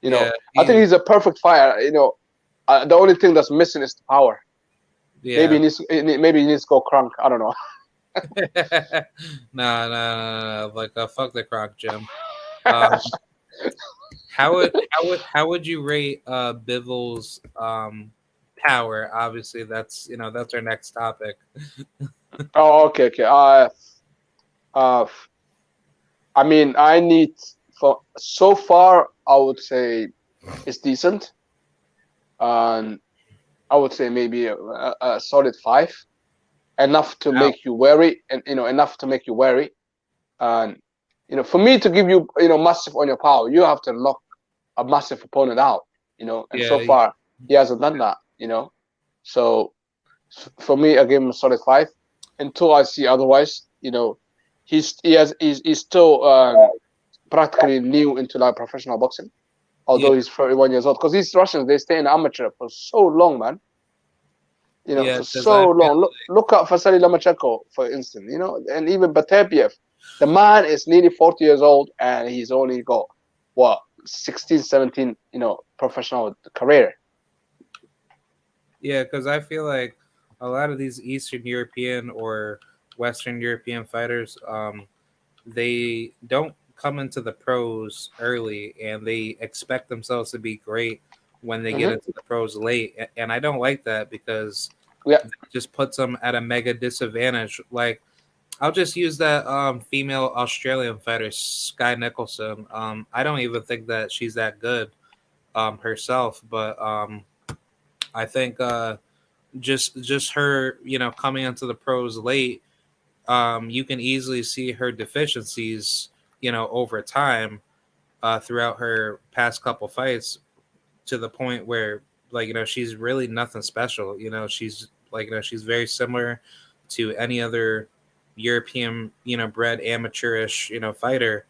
yeah, I think he's a perfect fighter. The only thing that's missing is the power. yeah. Maybe he needs to go crunk. I don't know. No. Like fuck the croc, Jim. Um, how would you rate Bivol's power? Obviously, that's our next topic. Oh, okay, okay. Uh, I mean, I need for so far. I would say it's decent, and I would say maybe a solid 5, enough to Wow. make you wary, and enough to make you wary. And for me to give you massive on your power, you have to knock a massive opponent out. And so Yeah, far he hasn't done that. So for me, I give him a solid 5. Until I see otherwise, he's still practically new into professional boxing, yeah, although he's 31 years old. Because these Russians, they stay in amateur for so long, man. yeah. For Because I so feel long. Look at Vasily Lomachenko, for instance. And even Batepiev. The man is nearly 40 years old, and he's only got 16, 17, professional career. yeah, because I feel like a lot of these Eastern European or Western European fighters, they don't come into the pros early and they expect themselves to be great when they get Hmm. into the pros late. And I don't like that because Yeah. it just puts them at a mega disadvantage. Like, I'll just use that female Australian fighter, Sky Nicholson. I don't even think that she's that good herself, but I think just her, coming into the pros late, you can easily see her deficiencies, over time, throughout her past couple fights, to the point where, like, she's really nothing special. She's like, she's very similar to any other European, bred amateurish, fighter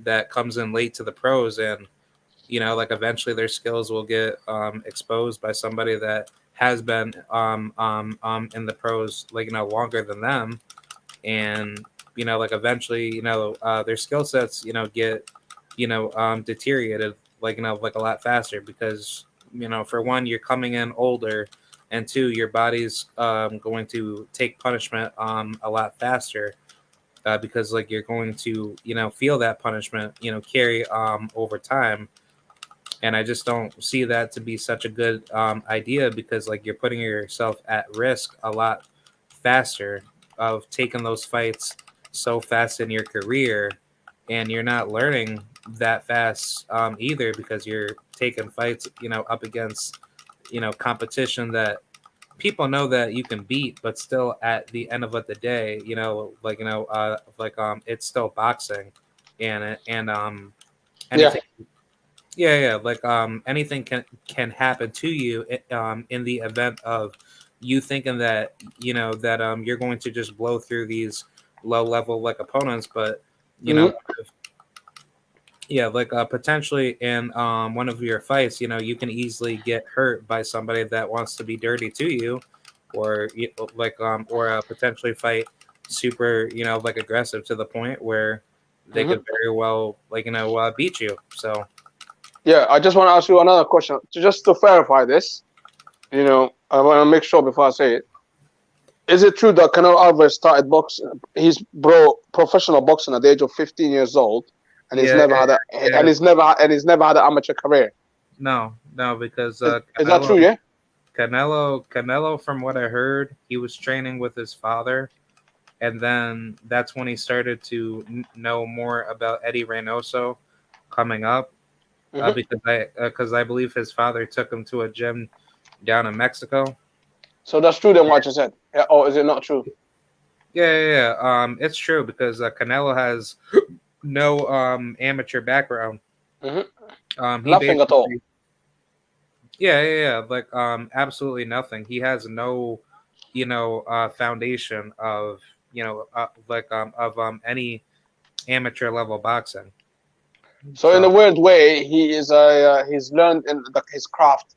that comes in late to the pros, and like eventually their skills will get exposed by somebody that has been in the pros, like, longer than them, and like eventually their skill sets get deteriorated, like, like a lot faster, because for one, you're coming in older, and two, your body's going to take punishment a lot faster, because like you're going to feel that punishment carry over time. And I just don't see that to be such a good idea, because like you're putting yourself at risk a lot faster. of taking those fights so fast in your career, and you're not learning that fast either, because you're taking fights, up against, competition that people know that you can beat, but still at the end of the day, it's still boxing, and Yeah. anything. Yeah, anything can happen to you in the event of you thinking that you're going to just blow through these low level opponents, but you know Mhm. yeah, potentially in one of your fights, you can easily get hurt by somebody that wants to be dirty to you, or or potentially fight super aggressive to the point where they Mhm. could very well beat you. So Yeah, I just want to ask you another question, just to verify this. I want to make sure before I say it. Is it true that Canelo Alvarez started boxing? He's professional boxing at the age of 15 years old, and he's yeah, never yeah, had a yeah. and he's never had an amateur career. No, because Is that true? Yeah. Canelo, from what I heard, he was training with his father, and then that's when he started to know more about Eddie Reynoso coming up, Hmm. because I believe his father took him to a gym down in Mexico. So that's true then, what you said. Yeah, or is it not true? Yeah. It's true because Canelo has no amateur background. Hmm. He Nothing at all. basically yeah. Absolutely nothing. He has no, foundation of any amateur level boxing. So in So a weird way, he's learned his craft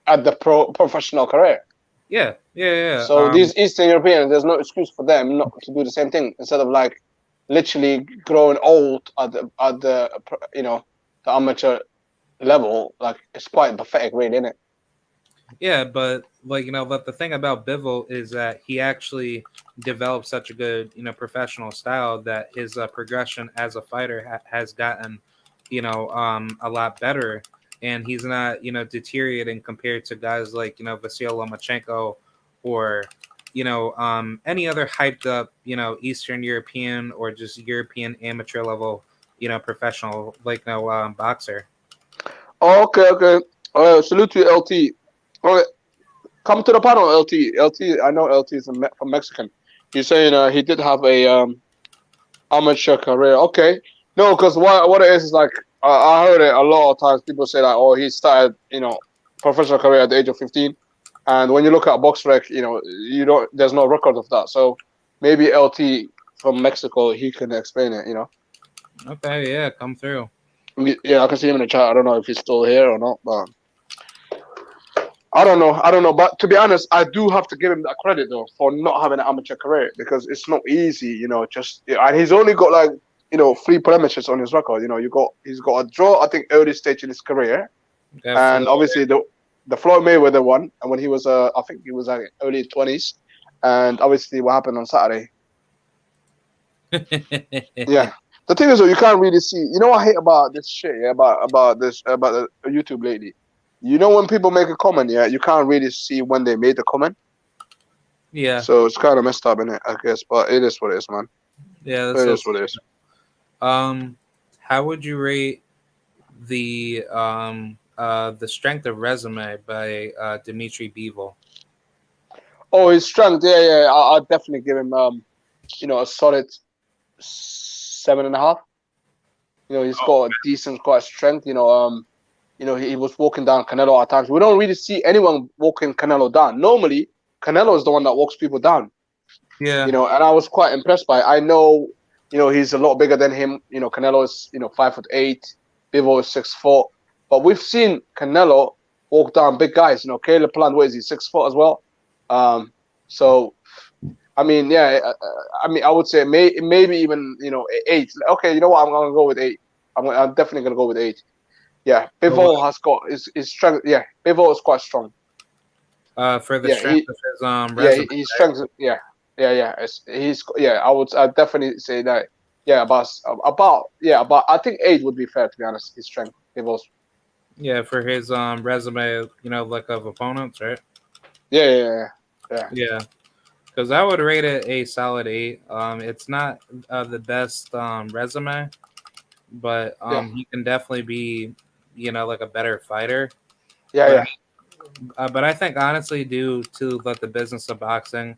at the professional career. So yeah. these Eastern Europeans, there's no excuse for them not to do the same thing instead of literally growing old at the amateur level. Like it's quite pathetic, really, isn't it? Yeah, but but the thing about Bivol is that he actually developed such a good, professional style that his progression as a fighter has gotten, a lot better, and he's not, deteriorating compared to guys like Vasyl Lomachenko, or any other hyped up, Eastern European or just European amateur level, professional boxer. Oh, okay, okay. Salute to LT. All right, come to the panel, LT. LT, I know LT is from Mexican. He's saying he did have a amateur career. Okay, no, because what it is like I heard it a lot of times. People say oh, he started professional career at the age of 15, and when you look at BoxRec, you don't. There's no record of that. So maybe LT from Mexico, he can explain it. Okay, yeah, come through. Yeah, I can see him in the chat. I don't know if he's still here or not, but I don't know. I don't know. But to be honest, I do have to give him that credit though for not having an amateur career because it's not easy, and he's only got 3 blemishes on his record. He's got a draw, I think, early stage in his career, Okay, and obviously the Floyd Mayweather one, and when he was I think he was like early 20s, and obviously what happened on Saturday. Yeah. The thing is, though, you can't really see. You know what I hate about this shit, yeah, about the YouTube lately. When people make a comment, yeah, you can't really see when they made the comment. Yeah, So it's kind of messed up, innit? I guess, but it is what it is, man. yeah, It that's is also. what it is. How would you rate the strength of resume by Dmitry Bivol? Oh, his strength, yeah. I'll definitely give him, a solid 7.5. He's got a decent, quite strength. He was walking down Canelo at times. We don't really see anyone walking Canelo down. Normally, Canelo is the one that walks people down. Yeah, And I was quite impressed by it. I know, he's a lot bigger than him. Canelo is, 5'8", Bivol is 6'4", but we've seen Canelo walk down big guys. Caleb Plant, what is he, 6'4" as well? So I mean, yeah, I would say maybe even 8. Okay, you know what? I'm gonna go with 8. I'm definitely gonna go with 8. Yeah, Bivol has got his strength. Yeah, Bivol is quite strong. for the Yeah, strength of his resume. he's strength. Yeah. I'd definitely say that. Yeah, about I think 8 would be fair, to be honest. His strength, Bivol's. Yeah, for his resume, of opponents, right? Yeah. Yeah. Because I would rate it a solid 8. It's not the best resume, but Yeah, he can definitely be, like a better fighter. yeah, But yeah. but I think honestly, due to like the business of boxing,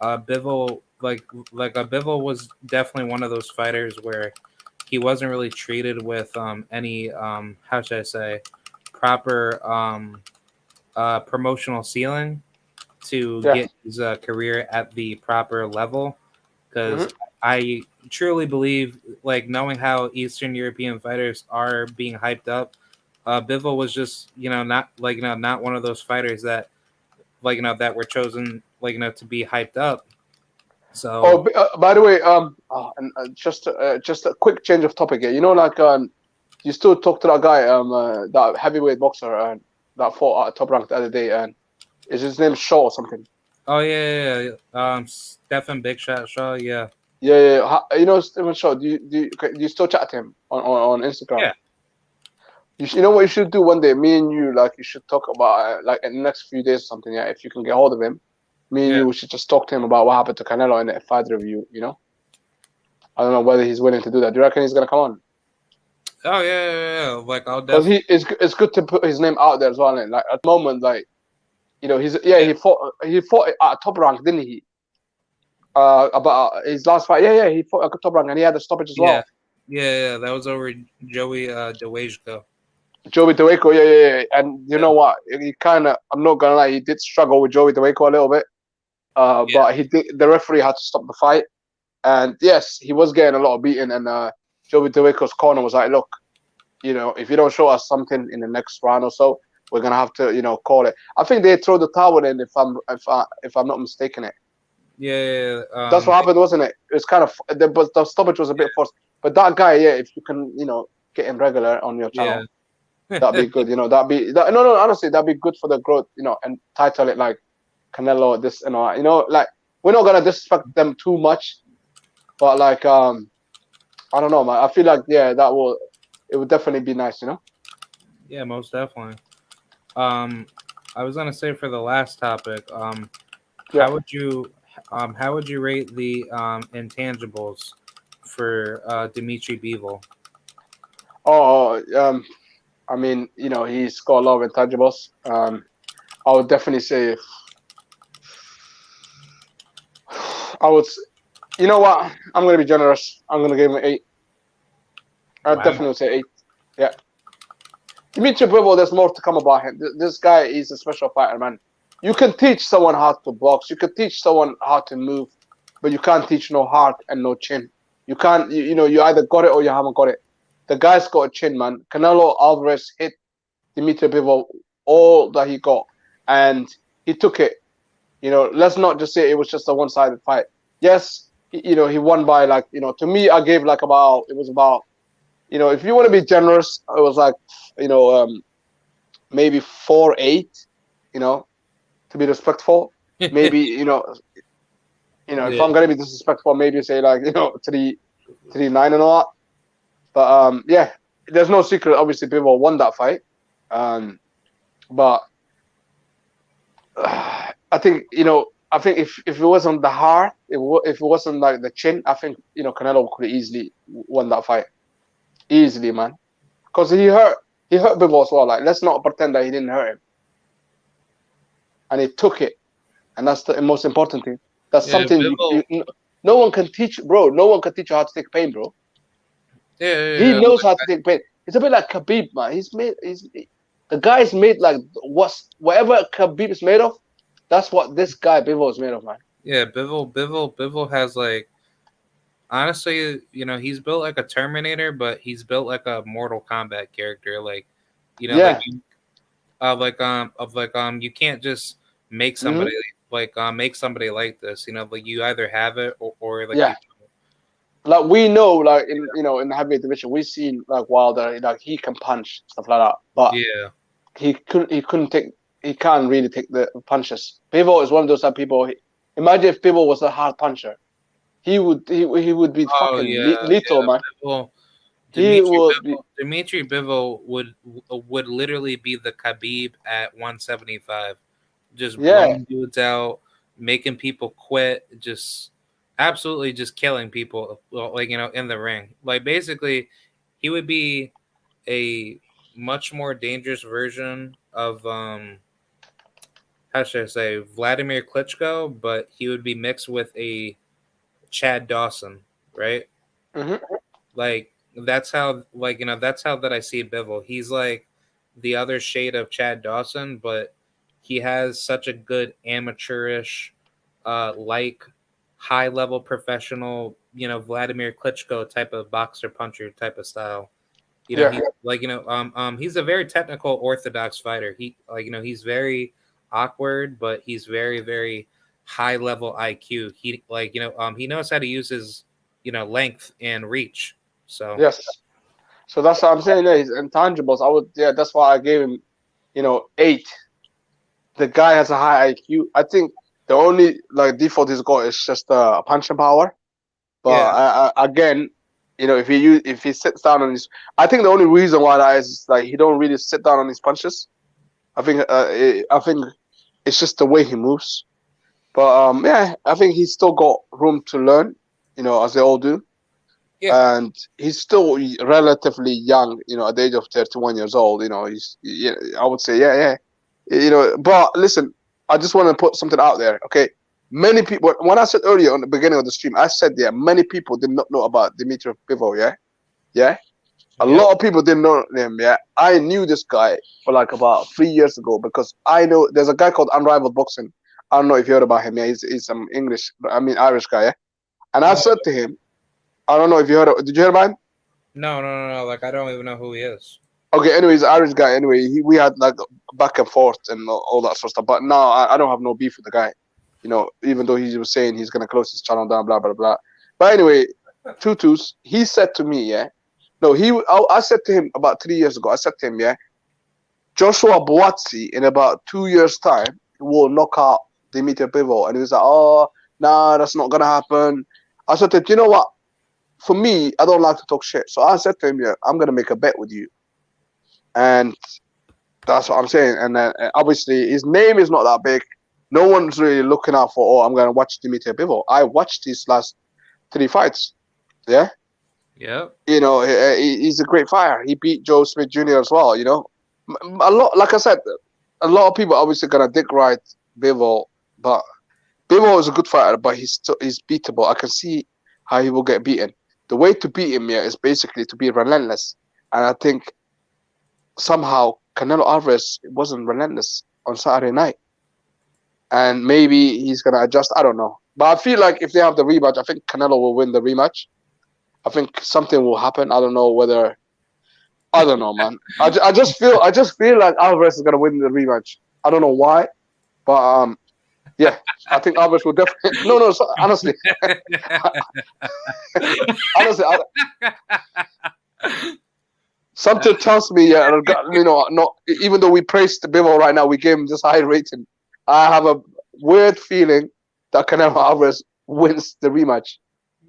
Bivol Bivol was definitely one of those fighters where he wasn't really treated with any how should I say proper promotional ceiling to Yeah. get his career at the proper level. Because Hmm. I truly believe, like knowing how Eastern European fighters are being hyped up, Bivol was just not not one of those fighters that that were chosen to be hyped up. Oh, So by the way, and just a quick change of topic here. You know, like you still talk to that guy, that heavyweight boxer, that fought at top rank the other day, and is his name Shaw or something? oh yeah. Stephen Big Shot Shaw, yeah. Yeah, yeah. Yeah. You know Stephen Shaw? Do you still chat to him on Instagram? Yeah. You know what you should do one day? Me and you, like, you should talk about like in the next few days or something. Yeah, if you can get hold of him, me and Yeah. you, we should just talk to him about what happened to Canelo in the fight review. You know, I don't know whether he's willing to do that. Do you reckon he's gonna come on? Oh yeah. Like I'll Because definitely. it's good to put his name out there as well. And like at the moment, like, you know, Yeah. he fought at top rank, didn't he? About his last fight. Yeah, yeah, he fought at top rank and he had a stoppage as Yeah. well. Yeah. That was over Joey DeWajko. Joey Deweyko, yeah, yeah, yeah. And you Yeah. know what? He kind of, I'm not gonna lie, he did struggle with Joey Deweyko a little bit. Yeah. But he did. The referee had to stop the fight. And yes, he was getting a lot of beating. And Joey Deweyko's corner was like, look, you know, if you don't show us something in the next round or so, we're gonna have to, you know, call it. I think they throw the towel in if I'm not mistaken. It. Yeah. That's what happened, wasn't it? It's kind of the stoppage was a bit forced. But that guy, yeah, if you can, you know, get him regular on your channel, that'd be good. You know, no, honestly, that'd be good for the growth. You know, and title it like Canelo, this, you know, like we're not gonna disrespect them too much, but like I don't know, man. I feel like it would definitely be nice, you know. Yeah, most definitely. Um, I was gonna say for the last topic, Yeah. how would you rate the intangibles for Dmitry Bivol? Oh, I mean, you know, he's got a lot of intangibles. I would definitely say, I would, you know what? I'm gonna be generous. I'm gonna give him an 8. I Wow. definitely would say 8. Yeah. Dmitry Bivol, there's more to come about him. This guy is a special fighter, man. You can teach someone how to box. You can teach someone how to move, but you can't teach no heart and no chin. You can't. You know, you either got it or you haven't got it. The guy's got a chin, man. Canelo Alvarez hit Dmitry Bivol all that he got, and he took it. You know, let's not just say it was just a one-sided fight. Yes, you know, he won by, like, you know, to me, I gave like about, it was about, you know, if you want to be generous, it was like, you know, maybe 4-8, you know, to be respectful. Maybe, if Yeah. I'm gonna be disrespectful, maybe say like, 3-9 and all that. But yeah, there's no secret. Obviously, Bivol won that fight. But I think, if it wasn't the heart, if it wasn't like the chin, I think, Canelo could have easily won that fight. Easily, man. Because he hurt Bivol as well. Like, let's not pretend that he didn't hurt him. And he took it. And that's the most important thing. That's Yeah, something Bivol. no one can teach, bro. No one can teach you how to take pain, bro. He Yeah. knows how to take pain. It's a bit like Khabib, man. The guy's made like whatever Khabib is made of. That's what this guy Bivol is made of, man. Yeah, Bivol has like honestly, he's built like a Terminator, but he's built like a Mortal Kombat character. Like, Yeah. you can't just make Hmm. somebody make somebody like this. Like you either have it or like Yeah. Like, we know, like, in the heavyweight division, we've seen like Wilder, like, he can punch, stuff like that, but yeah. he can't really take the punches. Bivol is one of those type of people. Imagine if Bivol was a hard puncher, he would be Oh fucking yeah, lethal, man. Bivol, He would be. Dmitry Bivol would literally be the Khabib at 175, just Yeah. blowing dudes out, making people quit, just absolutely just killing people, like, you know, in the ring. Like, basically, he would be a much more dangerous version of how should I say, Vladimir Klitschko, but he would be mixed with a Chad Dawson, right? Hmm. Like, that's how, like, you know, that's how that I see Bivol. He's like the other shade of Chad Dawson, but he has such a good amateurish, like high level professional, you know, Vladimir Klitschko type of boxer puncher type of style. You know, Yeah. he like, you know, he's a very technical orthodox fighter. He, like, you know, he's very awkward, but he's very, very high level IQ. He, like, you know, he knows how to use his, you know, length and reach. So Yes. So that's what I'm saying. Yeah, his intangibles. I would. Yeah, that's why I gave him, 8. The guy has a high IQ. I think the only like default he's got is just punching power. But yeah, again, if he sits down on his, I think the only reason why that is like he don't really sit down on his punches. I think it's just the way he moves. But yeah, I think he's still got room to learn. As they all do. yeah, And he's still relatively young. At the age of 31 years old. I would say, yeah. But listen, I just want to put something out there. Okay, many people. When I said earlier on the beginning of the stream, I said many people did not know about Dmitry Bivol. Yeah. A yep, lot of people didn't know him. Yeah, I knew this guy for like about 3 years ago because I know there's a guy called Unrivaled Boxing. I don't know if you heard about him. Yeah, he's some Irish guy. Yeah, and I no, said to him, I don't know if you heard. Did you hear about him? no. Like, I don't even know who he is. Okay, anyways, Irish guy. Anyway, we had like back and forth and all that sort of stuff. But now I don't have no beef with the guy. Even though he was saying he's gonna close his channel down, blah blah blah. But anyway, Tutus, he said to me, yeah. No, I said to him about 3 years ago. I said to him, yeah, Joshua Boazzi in about 2 years' time will knock out Dmitry Bivol, and he was like, oh, nah, that's not gonna happen. I said to him, you know what? For me, I don't like to talk shit. So I said to him, yeah, I'm gonna make a bet with you. And that's what I'm saying. And obviously, his name is not that big. No one's really looking out for, oh, I'm going to watch Dmitry Bivol. I watched his last 3 fights. Yeah. Yep. He's a great fighter. He beat Joe Smith Jr. as well. A lot, like I said, a lot of people are obviously going to dick ride Bivol, but Bivol is a good fighter, but he's beatable. I can see how he will get beaten. The way to beat him, is basically to be relentless. And I think somehow Canelo Alvarez wasn't relentless on Saturday night. And maybe he's going to adjust. I don't know. But I feel like if they have the rematch, I think Canelo will win the rematch. I think something will happen. I don't know whether. I don't know, man. I just feel like Alvarez is going to win the rematch. I don't know why. But yeah, I think Alvarez will definitely. No, honestly. Honestly, something tells me, not even though we praised the Bivol right now, we gave him this high rating. I have a weird feeling that Canelo Alvarez wins the rematch.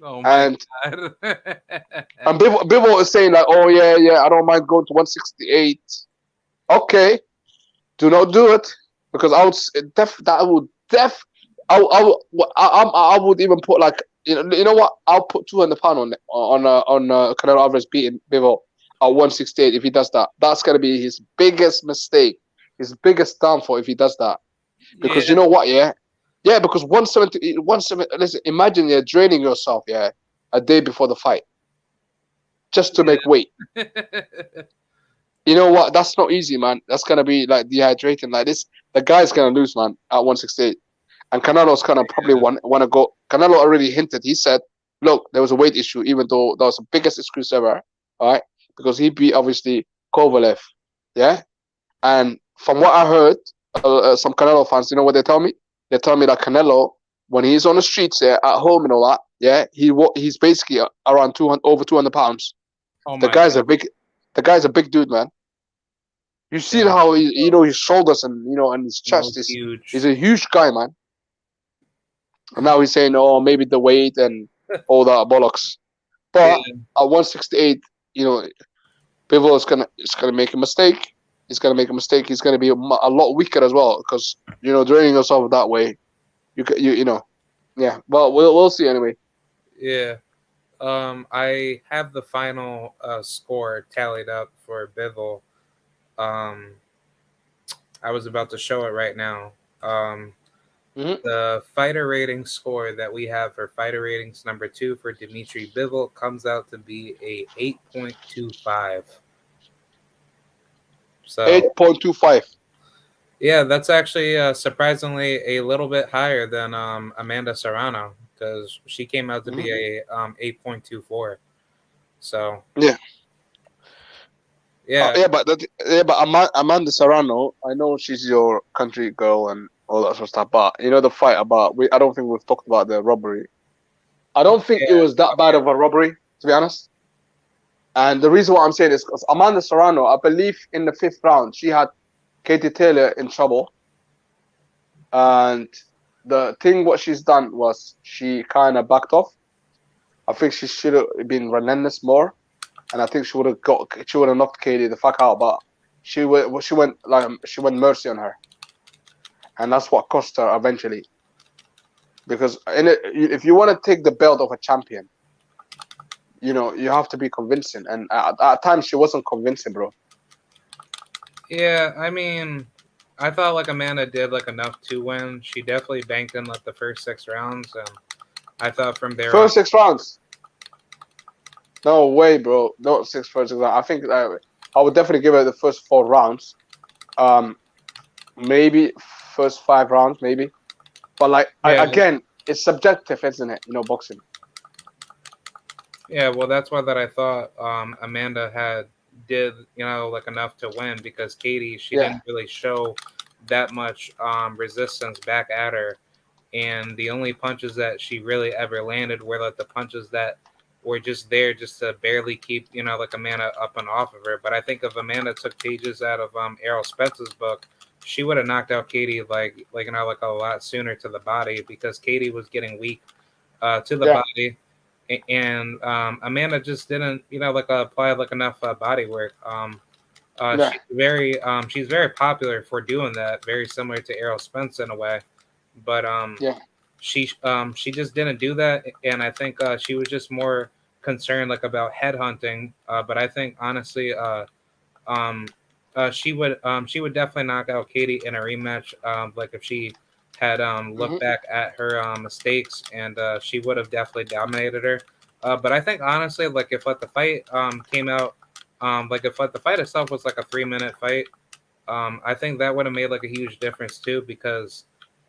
Oh my God. And Bivol is saying like, oh yeah, I don't mind going to 168. Okay, do not do it because I would even put like you know what, I'll put 200 pounds on Canelo Alvarez beating Bivol at 168 if he does that. That's gonna be his biggest mistake, his biggest downfall if he does that. Because you know what, because 170. Listen, imagine you're draining yourself, a day before the fight, just to make weight. You know what? That's not easy, man. That's gonna be like dehydrating. Like this, the guy's gonna lose, man, at 168. And Canelo's gonna probably want to go. Canelo already hinted. He said, "Look, there was a weight issue, even though that was the biggest excuse ever, all right? Because he beat obviously Kovalev, yeah. And from what I heard, some Canelo fans, you know what they tell me? They tell me that Canelo, when he's on the streets at home and all that, he's basically around over 200 pounds. Oh The my guy's God. the guy's a big dude, man. You see how his shoulders and his chest is huge. He's a huge guy, man. And now he's saying, oh, maybe the weight and all that bollocks. But at 168, Bivol is gonna make a mistake. He's gonna make a mistake. He's gonna be a lot weaker as well because draining yourself that way. you know. Yeah. Well, we'll see anyway. Yeah. I have the final score tallied up for Bivol. Um, I was about to show it right now. Hmm. The fighter rating score that we have for fighter ratings number 2 for Dmitry Bivol comes out to be a 8.25. So 8.25. yeah, that's actually surprisingly a little bit higher than Amanda Serrano because she came out to Hmm. be a 8.24. So Yeah. yeah, Yeah, but Amanda Serrano, I know she's your country girl and all that sort of stuff. But you know the fight about I don't think we've talked about the robbery. I don't think it yeah, was that bad of a robbery, to be honest. And the reason why I'm saying is because Amanda Serrano, I believe in the 5th round, she had Katie Taylor in trouble. And the thing what she's done was she kind of backed off. I think she should have been relentless more, and I think she would have knocked Katie the fuck out. But she went mercy on her, and that's what cost her eventually. Because if you want to take the belt of a champion, you know you have to be convincing, and at times she wasn't convincing, bro. yeah. I mean, I thought like Amanda did like enough to win. She definitely banked in like the first 6 rounds, and I thought from there on. First 6 rounds, no way, bro. No first 6 rounds. I think I would definitely give her the first 4 rounds. Maybe first 5 rounds, maybe. But like Yeah, again, it's subjective, isn't it? You know, boxing. yeah. Well, that's why that I thought Amanda did like enough to win because Katie she Yeah. didn't really show that much resistance back at her, and the only punches that she really ever landed were like the punches that were just there just to barely keep like Amanda up and off of her. But I think if Amanda took pages out of Errol Spence's book, she would have knocked out Katie like like a lot sooner to the body because Katie was getting weak to the Yeah. body, and Amanda just didn't like apply like enough body work. Yeah. She's very popular for doing that, very similar to Errol Spence in a way, but Yeah. she just didn't do that, and I think she was just more concerned like about headhunting. But I think honestly, um, she would definitely knock out Katie in a rematch. Like if she had Hmm. looked back at her mistakes, and she would have definitely dominated her. But I think honestly, like if like the fight came out, like if like the fight itself was like a 3 minute fight, I think that would have made like a huge difference too because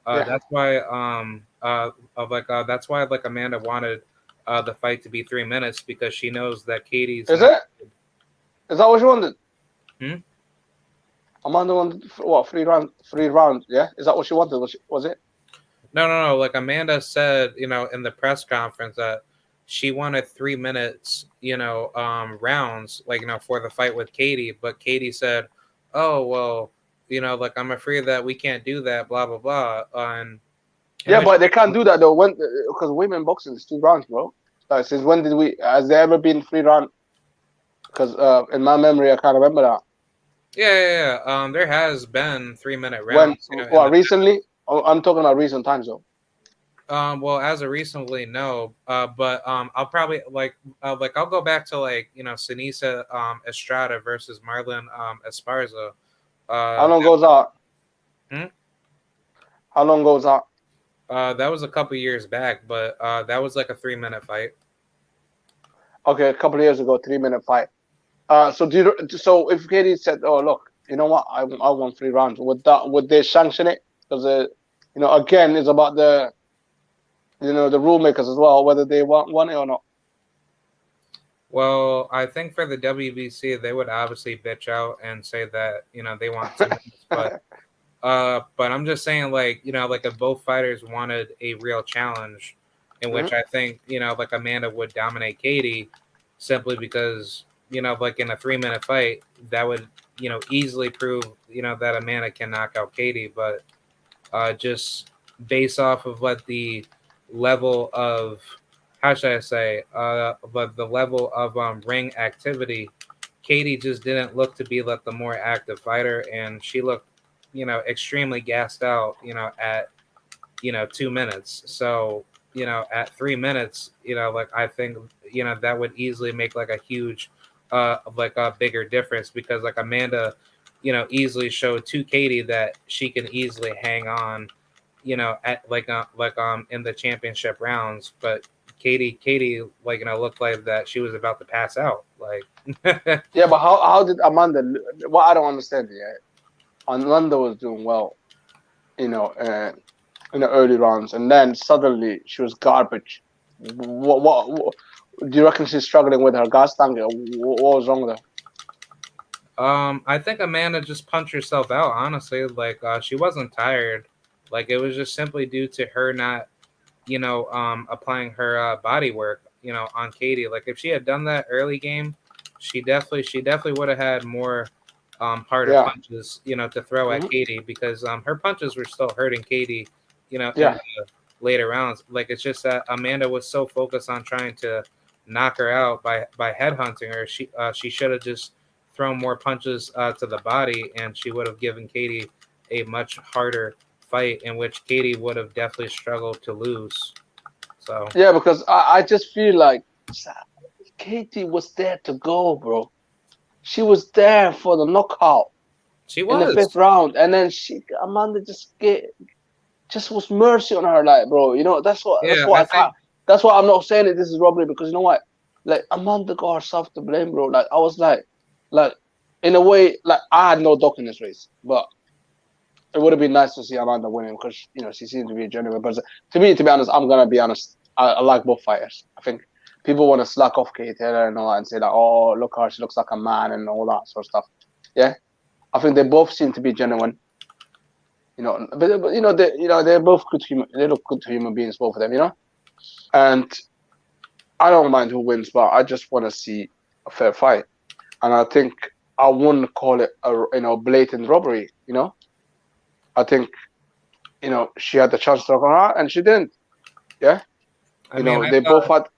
Yeah. that's why like Amanda wanted the fight to be 3 minutes because she knows that Katie's Is not. it? Is that what you wanted? Hmm? Amanda wanted what 3 rounds? 3 rounds? Yeah. Is that what she wanted? Was it? No. Like Amanda said, in the press conference that she wanted 3 minutes, rounds, like, for the fight with Katie. But Katie said, "Oh well, like I'm afraid that we can't do that." Blah blah blah. And Yeah, when but they can't do that though. When because women boxing is 2 rounds, bro. Like, since when did we? Has there ever been 3 round? Because in my memory, I can't remember that. there has been 3 minute When rounds, in what the recently? Oh, I'm talking about recent times though. well, as of recently, no. But I'll probably like I'll go back to like Sinisa Estrada versus Marlon Esparza. How Uh, long goes out? Hmm? How long goes out? that was a couple years back, but that was like a 3 minute fight. Okay, a couple of years ago, 3 minute fight. So if Katie said, "Oh look, you know what? I want 3 rounds," would they sanction it? Because again, it's about the rule makers as well, whether they want it or not. Well, I think for the WBC, they would obviously bitch out and say that they want 2 minutes, but I'm just saying like like if both fighters wanted a real challenge, in Hmm. which I think like Amanda would dominate Katie, simply because like in a 3 minute fight that would easily prove that Amanda can knock out Katie, but just based off of what the level of how should I say but the level of ring activity, Katie just didn't look to be like the more active fighter, and she looked extremely gassed out at 2 minutes. So, at 3 minutes, like I think, that would easily make like a huge, like a bigger difference because like Amanda, easily showed to Katie that she can easily hang on, at in the championship rounds. But Katie, like, looked like that she was about to pass out. Like, Yeah, but how did Amanda? What I don't understand here. Amanda was doing well, in the early rounds, and then suddenly she was garbage. What do you reckon she's struggling with her gas tank? What was wrong with her? I think Amanda just punched herself out. Honestly, like she wasn't tired. Like it was just simply due to her not, applying her body work, on Katie. Like if she had done that early game, she definitely would have had more harder Yeah, punches, to throw at hmm Katie because her punches were still hurting Katie, in yeah. the later rounds. Like it's just that Amanda was so focused on trying to knock her out by headhunting her. She should have just thrown more punches to the body, and she would have given Katie a much harder fight in which Katie would have definitely struggled to lose. So Yeah, because I just feel like Katie was there to go, bro. She was there for the knockout she in the fifth was, round, and then Amanda just was mercy on her, like, bro. That's yeah, what I I can't. think, That's why I'm not saying that this is robbery because you know what, like Amanda got herself to blame, bro. Like I was like in a way, like I had no dog in this race, but it would have been nice to see Amanda winning because she seemed to be a genuine person. To me, to be honest, I'm gonna be honest. I like both fighters. I think people want to slack off Kate Taylor and all that and say like, oh, look her, she looks like a man and all that sort of stuff. Yeah, I think they both seem to be genuine. But they're both good human. They look good to human beings, both of them. And I don't mind who wins, but I just want to see a fair fight. And I think I wouldn't call it a blatant robbery. I think she had the chance to knock her out and she didn't. Yeah, I mean, I they both thought, had.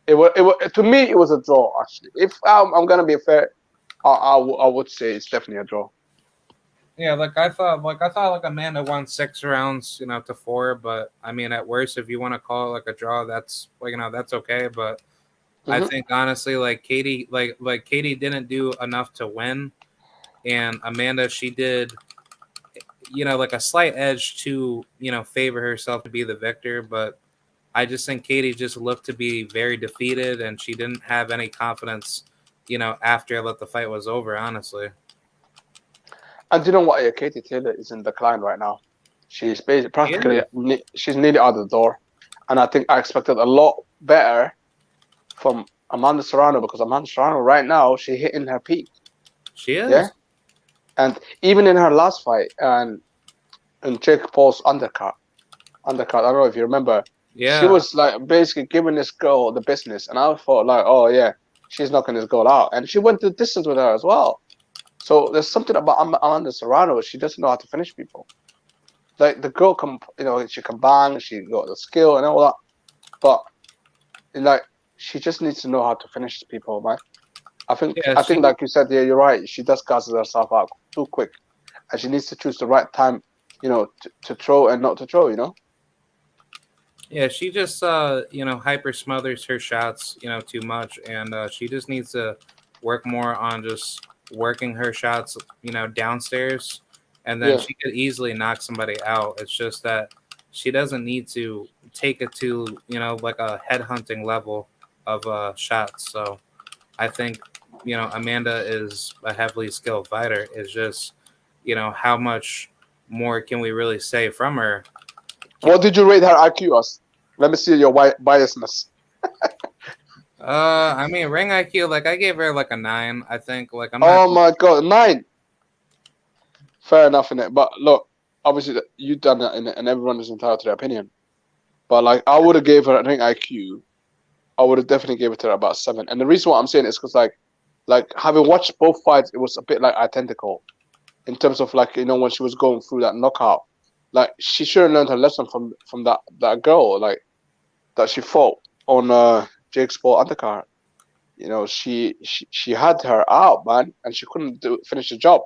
It was to me it was a draw actually. If I'm gonna be fair, I would say it's definitely a draw. yeah, like Amanda won 6 rounds, to 4. But I mean, at worst, if you want to call it like a draw, that's like, that's okay. But I Hmm. think honestly, like Katie, like Katie didn't do enough to win, and Amanda, she did, like a slight edge to, favor herself to be the victor. But I just think Katie just looked to be very defeated, and she didn't have any confidence, after the fight was over. Honestly, And you know what? Yeah, Katie Taylor is in decline right now. She's basically she is. she's nearly out of the door, and I think I expected a lot better from Amanda Serrano because Amanda Serrano right now she hitting her peak. She Yeah, is. and even in her last fight and in Jake Paul's undercard. I don't know if you remember. She Yeah. was like basically giving this girl the business, and I thought like, oh yeah, she's knocking this girl out, and she went the distance with her as well. So there's something about Amanda Serrano. She doesn't know how to finish people. Like the girl can, she can bang, she got the skill and all that, but like she just needs to know how to finish people, man. I think Yeah. I think She. like you said, yeah, you're right. She does gas herself out too quick, and she needs to choose the right time, to throw and not to throw. Yeah, she just hyper smothers her shots, too much, and she just needs to work more on just working her shots, downstairs, and then Yeah. she could easily knock somebody out. It's just that she doesn't need to take it to, like a headhunting level of shots. So I think, Amanda is a heavily skilled fighter. It's just, how much more can we really say from her? What did you rate her IQ as? Let me see your biasness. I mean, ring IQ, like I gave her like a 9. I think, like I'm not. Oh my god, 9. Fair enough in it, but look, obviously you done that in it, and everyone is entitled to their opinion. But like, I would have gave her, I think IQ. I would have definitely gave it to her about 7. And the reason why I'm saying is because like having watched both fights, it was a bit like identical in terms of like when she was going through that knockout. Like she should have learned her lesson from that girl like that she fought on Jake's Paul undercard. She had her out, man, and she couldn't finish the job.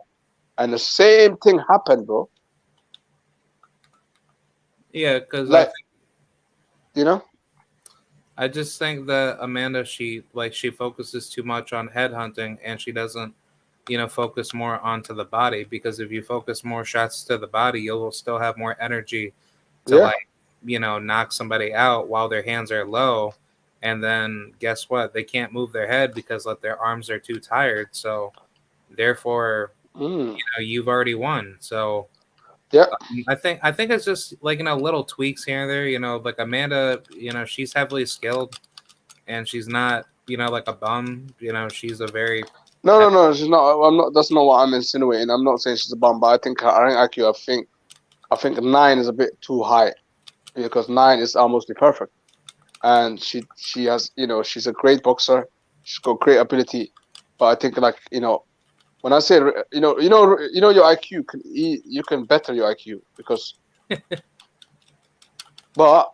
And the same thing happened, bro. Yeah, because Like, you know. I just think that Amanda, she focuses too much on headhunting, and she doesn't, focus more onto the body. Because if you focus more shots to the body, you'll still have more energy to Yeah. knock somebody out while their hands are low. And then guess what? They can't move their head because their arms are too tired. So therefore, Mm. you've already won. So Yeah. I think it's just little tweaks here and there. Like Amanda, she's heavily skilled, and she's not like a bum. She's a very No. She's not. I'm not. That's not what I'm insinuating. I'm not saying she's a bum, but I think her rank IQ. I think 9 is a bit too high because 9 is almost perfect, and she has she's a great boxer. She's got great ability, but I think when I say your IQ you can better your IQ because but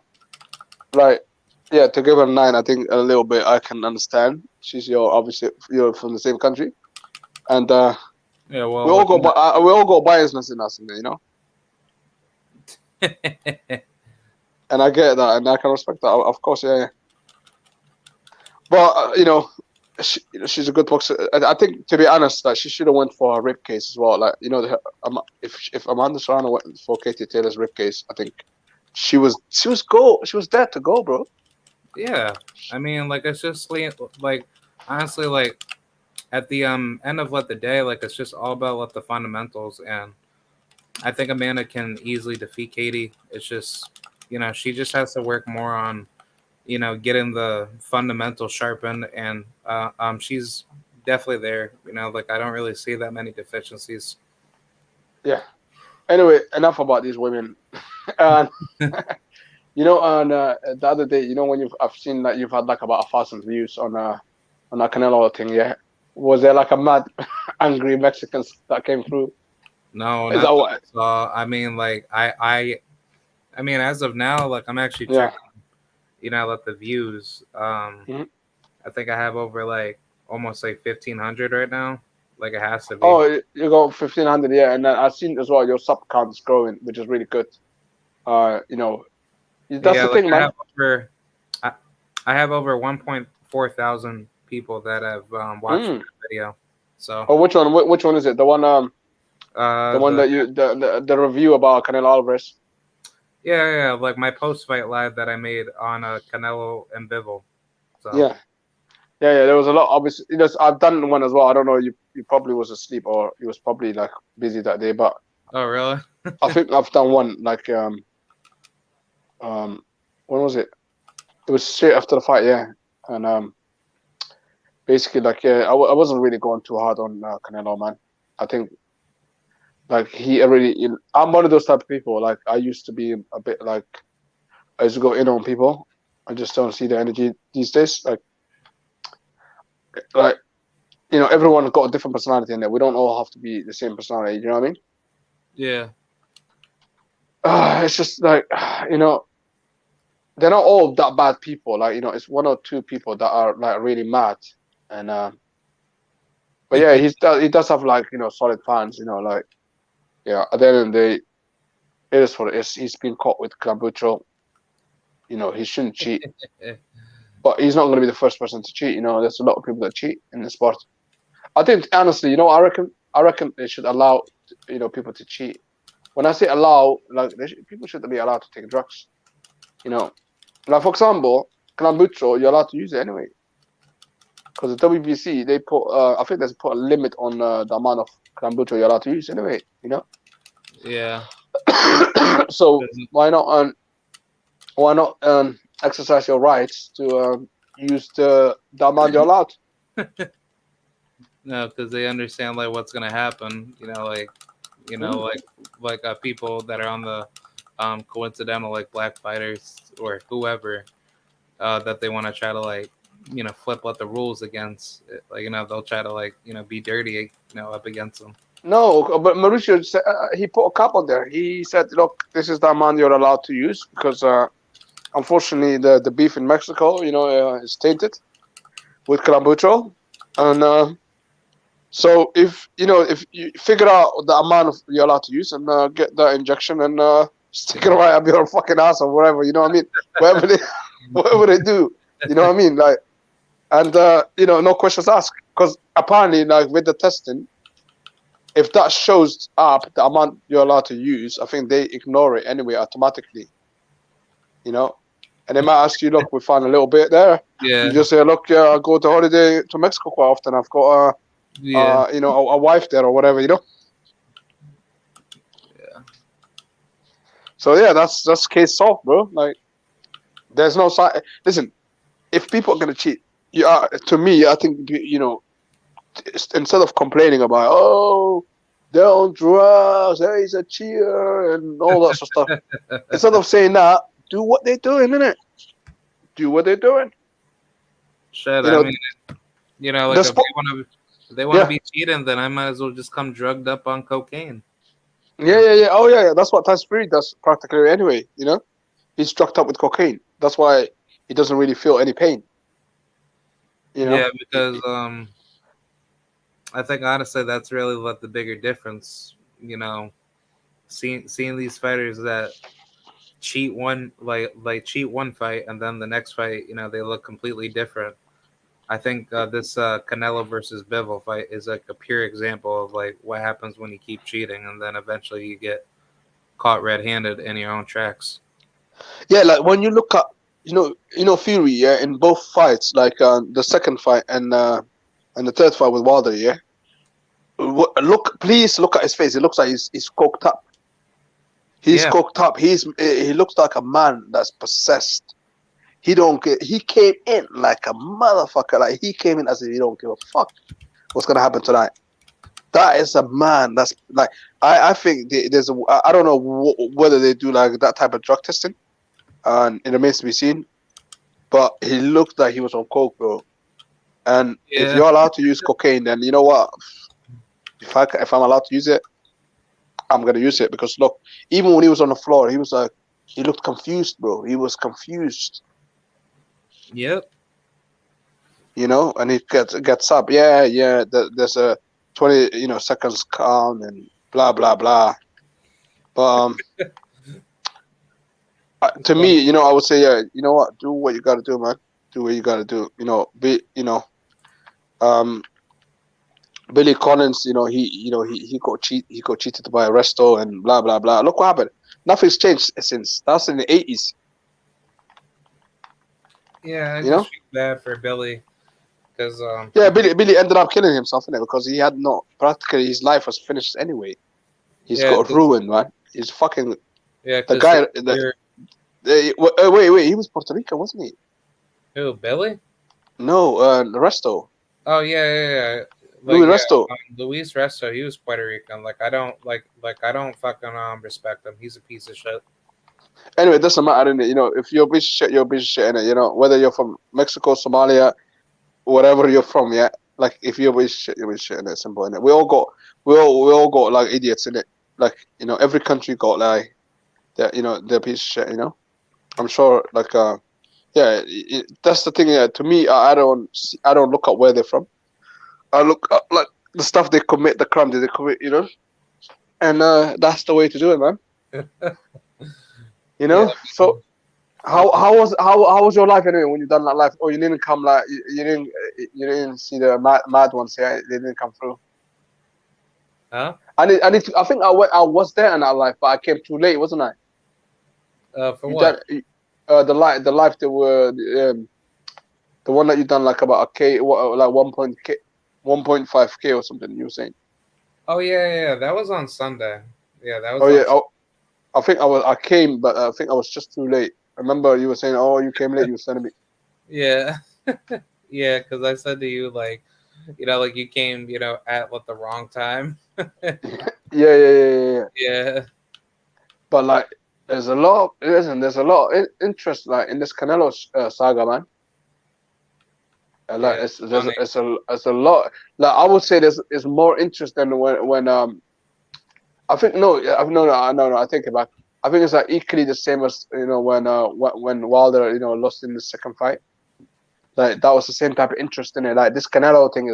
like yeah, to give her 9, I think a little bit I can understand. She's obviously you're from the same country, and yeah. we Well, all got biasness in us, and I get that, and I can respect that, of course, yeah. But she's a good boxer. I think, to be honest, that she should have went for her rib case as well. Like if Amanda Serrano went for Katie Taylor's rib case, I think she was there to go, bro. yeah. I mean, it's just honestly, at the end of the day, it's just all about the fundamentals, and I think Amanda can easily defeat Katie. It's just she just has to work more on getting the fundamentals sharpened, and she's definitely there. I don't really see that many deficiencies. Yeah. Anyway, enough about these women. And on the other day, when I've seen that you've had about 1,000 views on that Canelo thing. Yeah, was there a mad, angry Mexicans that came through? No, Is not that what? so. I mean, I mean, as of now, I'm actually Yeah. checking, the views. Mhm. I think I have over almost 1,500 right now. It has to be. Oh, you got 1,500, yeah, and then I've seen as well your sub count is growing, which is really good. That's Yeah, the thing, man. I have over 1.4 thousand people that have watched the video. So. Oh, which one? Which one is it? The one that you the review about Canelo Alvarez. Yeah. My post-fight live that I made on Canelo and Bivol. So. Yeah. There was a lot. Obviously, I've done one as well. I don't know. You probably was asleep or you was probably busy that day. But oh, really? I think I've done one when was it? It was straight after the fight, yeah. And basically I wasn't really going too hard on Canelo, man. I think he already. I'm one of those type of people. I used to be a bit I used to go in on people. I just don't see the energy these days. Everyone's got a different personality in there. We don't all have to be the same personality. You know what I mean? Yeah. It's just they're not all that bad people. It's one or two people that are really mad, and but yeah, he does have solid fans. Yeah. At the end of the day, it is what it is. He's been caught with Clambucho. He shouldn't cheat, but he's not going to be the first person to cheat. There's a lot of people that cheat in the sport. I think honestly, I reckon they should allow people to cheat. When I say allow, people shouldn't be allowed to take drugs. For example, Clambucho, you're allowed to use it anyway. Because the WBC, they put, I think they put a limit on the amount of Clambucho you're allowed to use anyway. Yeah. So why not exercise your rights to use the amount you're allowed? No, because they understand what's gonna happen. People that are on the coincidental black fighters or whoever that they want to try to flip what the rules against. They'll try to be dirty up against them. No, but Mauricio said, he put a cap on there. He said, "Look, this is the amount you're allowed to use because unfortunately the beef in Mexico, is tainted with Clambucho, and so if you figure out the amount of you're allowed to use and get the injection, and stick it right up your fucking ass or whatever. You know what I mean? Whatever they do. You know what I mean? Like, and you know, no questions asked. Because apparently, like with the testing, if that shows up the amount you're allowed to use, I think they ignore it anyway automatically. You know, and they might ask you, look, we found a little bit there. Yeah. You just say, look, yeah, I go to holiday to Mexico quite often. I've got you know, a wife there or whatever. You know. Yeah. So yeah, that's case solved, bro. Like, there's no side. Listen, if people are gonna cheat, to me, I think, you know, instead of complaining about, oh, they're on drugs, hey, he's a cheater and all that sort of stuff, instead of saying that, do what they're doing, innit? Do what they're doing. Shit, You I know, mean, you know, like if they want to be cheating, then I might as well just come drugged up on cocaine. Yeah. Oh yeah. That's what Tyson Fury does practically anyway. You know, he's drugged up with cocaine. That's why he doesn't really feel any pain. You know? Yeah, because I think honestly that's really what the bigger difference. You know, seeing these fighters that cheat one cheat one fight and then the next fight, you know, they look completely different. I think this Canelo versus Bivol fight is like a pure example of like what happens when you keep cheating and then eventually you get caught red-handed in your own tracks. Yeah, like when you look at, you know Fury, yeah, in both fights, like the second fight and the third fight with Wilder, yeah. Please look at his face. It looks like he's coked up. He's coked up. He looks like a man that's possessed. He came in like a motherfucker. Like he came in as if he don't give a fuck what's gonna happen tonight. That is a man that's like, I think there's I don't know whether they do like that type of drug testing, and it remains to be seen. But he looked like he was on coke, bro. And if you're allowed to use cocaine, then you know what? If I'm allowed to use it, I'm gonna use it, because look, even when he was on the floor, he was like, he looked confused, bro. He was confused. Yep. You know, and he gets up. Yeah. There's a 20 seconds count and blah blah blah. But to me, you know, I would say, yeah, you know what? Do what you gotta do, man. Do what you gotta do. You know, Billy Collins, you know, he got cheated by Resto and blah blah blah. Look what happened. Nothing's changed since. That's in the 80s. Yeah, I you know, just feel bad for Billy because Billy ended up killing himself, innit? Because he had practically his life was finished anyway. He's got ruined, man. He's fucking the guy. Wait, he was Puerto Rican, wasn't he? Who, Billy? No, Resto. Oh yeah. Luis Resto. Luis Resto, he was Puerto Rican. Like I don't fucking respect him. He's a piece of shit. Anyway, it doesn't matter, innit? You know, if you're a piece of shit, you're a piece of shit, innit? You know, whether you're from Mexico, Somalia, wherever you're from, yeah. Like if you're a piece of shit, you're a piece of shit, innit? Simple, innit? We all got like idiots, innit? Like, you know, every country got like that, you know, they're a piece of shit, you know. I'm sure, like, that's the thing. Yeah, to me, I don't look at where they're from. I look at like the stuff they commit, the crime that they commit, you know, and that's the way to do it, man. You know. Yeah. So, how was your life anyway when you done that life? Oh, you didn't come, like you didn't see the mad ones, yeah? They didn't come through. Huh? I think I was there in that life, but I came too late, wasn't I? For what? The life that were the one that you done like about a K, like 1.5K or something. You were saying. Oh yeah. That was on Sunday. Yeah, that was. Oh yeah. I think I came, but I think I was just too late. I remember you were saying, "Oh, you came late." You were sending me. Yeah, yeah. Because I said to you, like, you know, like you came, you know, at the wrong time. Yeah. But like, there's a lot of interest like in this Canelo saga, man. And like, it's a lot. Like I would say there's more interest than when I think no, I take it back. I think it's like equally the same as, you know, when Wilder, you know, lost in the second fight. Like that was the same type of interest in it. Like this Canelo thing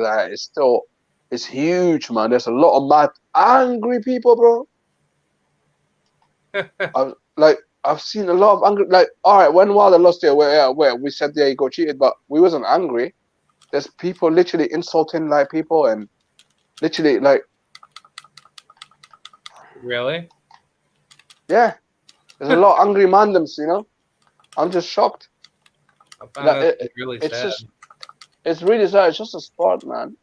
it's huge, man. There's a lot of mad angry people, bro. like I've seen a lot of angry. Like, all right, when Wilder lost there, where we said he got cheated, but we wasn't angry. There's people literally insulting like people and literally like, Really? yeah, there's a lot of angry mandems. I'm just shocked. I find Like, that really it's sad. it's really sad. It's just a sport, man.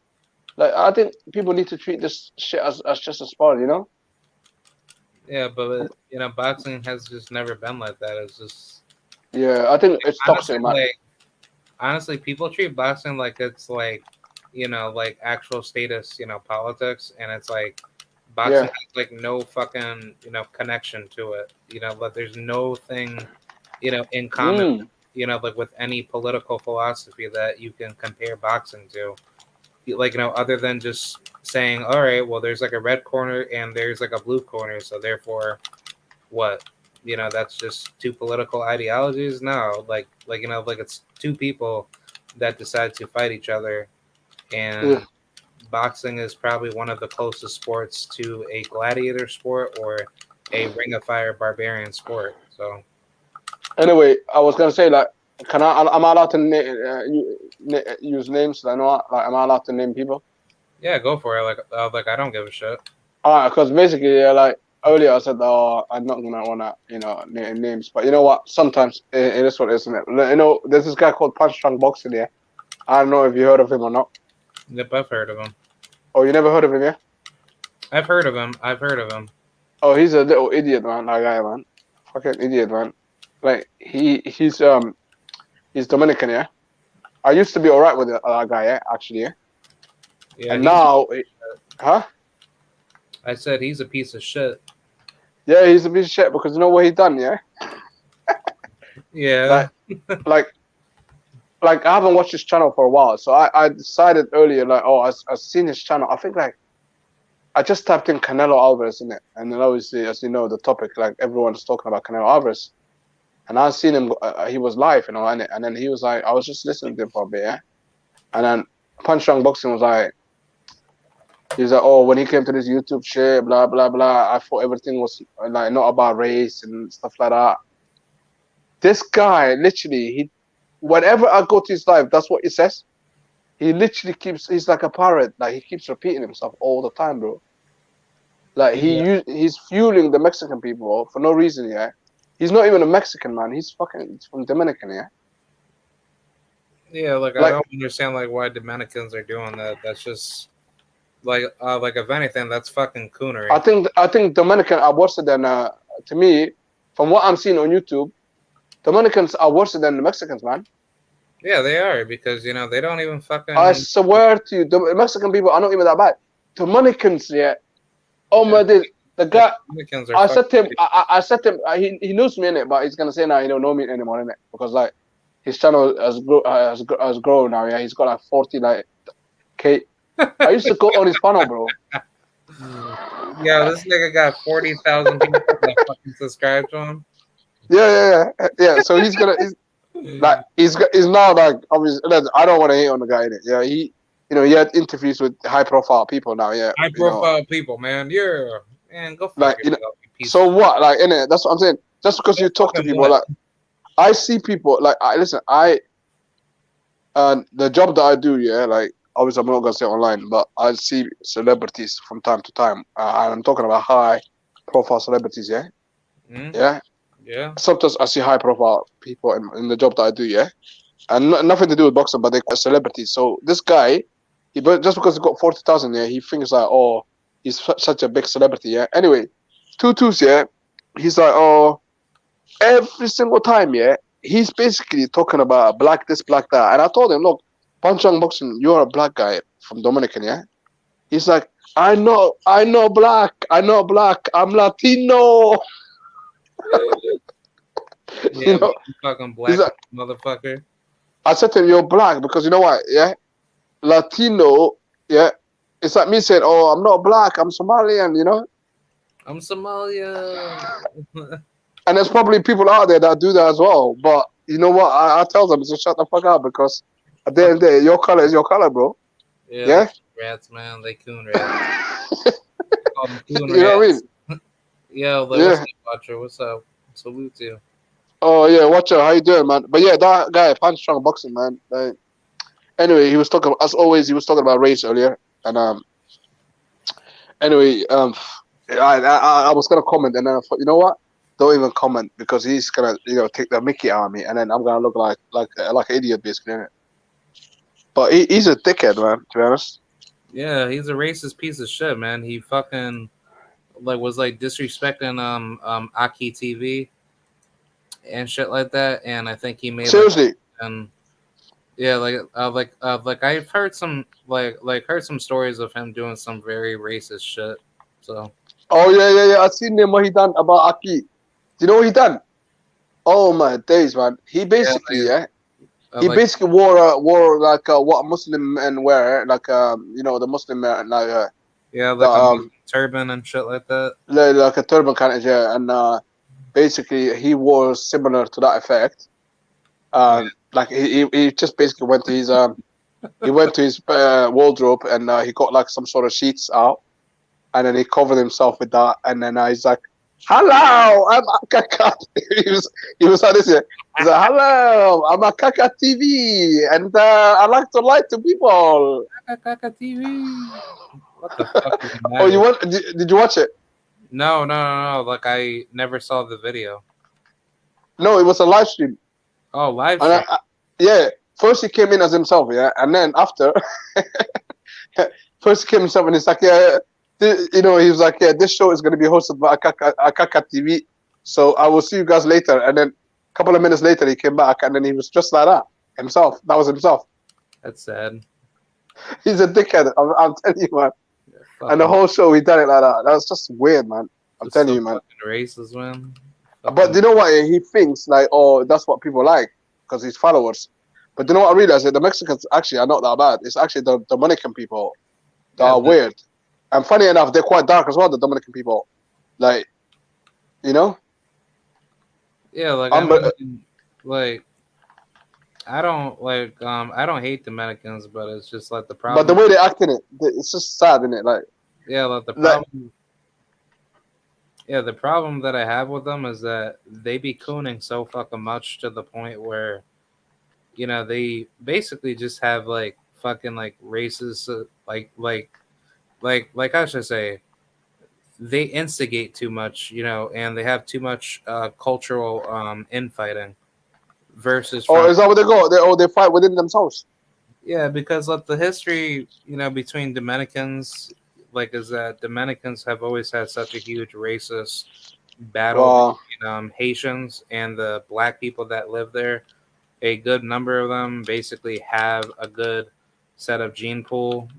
Like, I think people need to treat this shit as just a sport. Yeah, but boxing has just never been like that. It's just Yeah, I think it's honestly, toxic, man. honestly, people treat boxing like it's like like actual status, politics, and it's like boxing Yeah. has like no fucking connection to it. Like there's no thing in common. Like with any political philosophy that you can compare boxing to. Like other than just saying, all right, well, there's like a red corner and there's like a blue corner, so therefore, what? That's just two political ideologies. No, like like it's two people that decide to fight each other, and Yeah. boxing is probably one of the closest sports to a gladiator sport or a ring of fire barbarian sport. So Anyway, I was gonna say, like, am I allowed to use names? Like, no, like, am I allowed to name people? yeah, go for it. Like I don't give a shit. Alright, because basically, yeah, like earlier I said, I'm not gonna wanna, name names, but you know what? Sometimes it is what it is, isn't it? There's this guy called Punch Drunk Boxing. Yeah, I don't know if you heard of him or not. Yep, I've heard of him. Oh, you never heard of him, yeah? I've heard of him. Oh, he's a little idiot, man. That guy, man, fucking idiot, man. Like he's Dominican, yeah. I used to be alright with that guy, yeah, actually, yeah. Yeah, And now, huh? I said he's a piece of shit. Yeah, he's a piece of shit because you know what he done, yeah? Yeah. Like I haven't watched his channel for a while, so I decided earlier, like, I've seen his channel. I think, like, I just typed in Canelo Alvarez in it, and then obviously, as you know, the topic, like, everyone's talking about Canelo Alvarez, and I seen him. He was live, and then he was like, I was just listening to him for a bit, yeah, and then Punch Drunk Boxing was like. He's like, oh, when he came to this YouTube shit, blah, blah, blah, I thought everything was, like, not about race and stuff like that. This guy, literally, whenever I go to his live, that's what he says. He literally he's like a parrot. Like, he keeps repeating himself all the time, bro. Like, he's fueling the Mexican people for no reason, yeah? He's not even a Mexican, man. He's from Dominican, yeah? Yeah, like I don't understand, like, why Dominicans are doing that. That's just... Like if anything, that's fucking coonery. I think Dominican are worse than to me, from what I'm seeing on YouTube, Dominicans are worse than the Mexicans, man. Yeah, they are because they don't even fucking. I swear to you, the Mexican people are not even that bad. Dominicans, yeah. Oh my God, the guy. Dominicans are I said to him, I said to him, he knows me in it, but he's gonna say now he don't know me anymore in it because like his channel has grown now. Yeah, he's got like 40 like K. I used to go on his funnel, bro. Yeah, this nigga got 40,000 people that fucking subscribe to him. Yeah. So he's now like obviously. I don't want to hate on the guy in it. Yeah, he had interviews with high profile people now. Yeah, high profile people, man. Yeah, man, go fuck like yourself, you so what? Like in it, that's what I'm saying. Just because you talk to people, like I see people like the job that I do, yeah, like. Obviously, I'm not gonna say online, but I see celebrities from time to time, and I'm talking about high-profile celebrities. Yeah, yeah. Sometimes I see high-profile people in the job that I do. Yeah, and nothing to do with boxing, but they're celebrities. So this guy, just because he got 40,000, yeah, he thinks like, oh, he's such a big celebrity. Yeah. Anyway, Tutu's, yeah, he's like, oh, every single time, yeah, he's basically talking about black this, black that, and I told him, look. Punch Drunk Boxing, you're a black guy from Dominican, yeah? He's like, I know black, I'm Latino. Yeah, fucking black like, motherfucker. I said to him, you're black because you know what, yeah? Latino, yeah? It's like me saying, oh, I'm not black, I'm Somalian, I'm Somalian. And there's probably people out there that do that as well. But you know what? I tell them to shut the fuck up because at the end of the day, your color is your color, bro. Yeah? Rats, man. They coon rats. You know what I mean? Yo, what's up, Watcher? What's up? Salute to you. Oh yeah, watch out. How you doing, man? But yeah, that guy, Punch Strong Boxing, man. Like, anyway, he was talking as always. He was talking about race earlier, and anyway, I was gonna comment, and then I thought, you know what? Don't even comment because he's gonna take the Mickey out of me, and then I'm gonna look like an idiot basically. Innit? But he's a dickhead, man. To be honest. Yeah, he's a racist piece of shit, man. He fucking was disrespecting Aki TV and shit like that, and I think he made Seriously. and yeah, I've heard some heard some stories of him doing some very racist shit. So. Oh yeah. I seen him what he done about Aki. Do you know what he done? Oh my days, man. He basically he basically wore like what Muslim men wear, like the Muslim men like a turban and shit like that. Like a turban kind of, yeah, and basically he wore similar to that effect. Like he just basically went to his wardrobe and he got like some sort of sheets out, and then he covered himself with that, and then he's like, "Hello, I'm Kaka." he was like this. Yeah. He's like, "Hello, I'm a Kaka TV, and I like to lie to people." Kaka TV. What the fuck is the matter? Did you watch it? No. Like I never saw the video. No, it was a live stream. Oh, live stream. Yeah. First he came in as himself, yeah, and then after, first he came himself, and he's like, yeah, he was like, yeah, this show is going to be hosted by Akaka TV, so I will see you guys later. And then a couple of minutes later, he came back, and then he was just like that himself. That was himself. That's sad. He's a dickhead. I'm telling you, man. Yeah, and the whole show, he done it like that. That was just weird, man. I'm telling you, man. Racist, man. But you know what? He thinks like, oh, that's what people like because he's followers. But you know what I realized? The Mexicans actually are not that bad. It's actually the Dominican people that are weird. And funny enough, they're quite dark as well, the Dominican people. Like, you know? Yeah, I don't hate Dominicans, but it's just like the problem. But the way they act in it, it's just sad, isn't it? Like, yeah, like the problem. Yeah, the problem that I have with them is that they be cooning so fucking much to the point where, they basically just have like fucking like races, like how should I say, they instigate too much, and they have too much cultural infighting versus. Is that what they go? They fight within themselves. Yeah, because like the history, between Dominicans, is that Dominicans have always had such a huge racist battle between Haitians and the black people that live there. A good number of them basically have a good set of gene pool,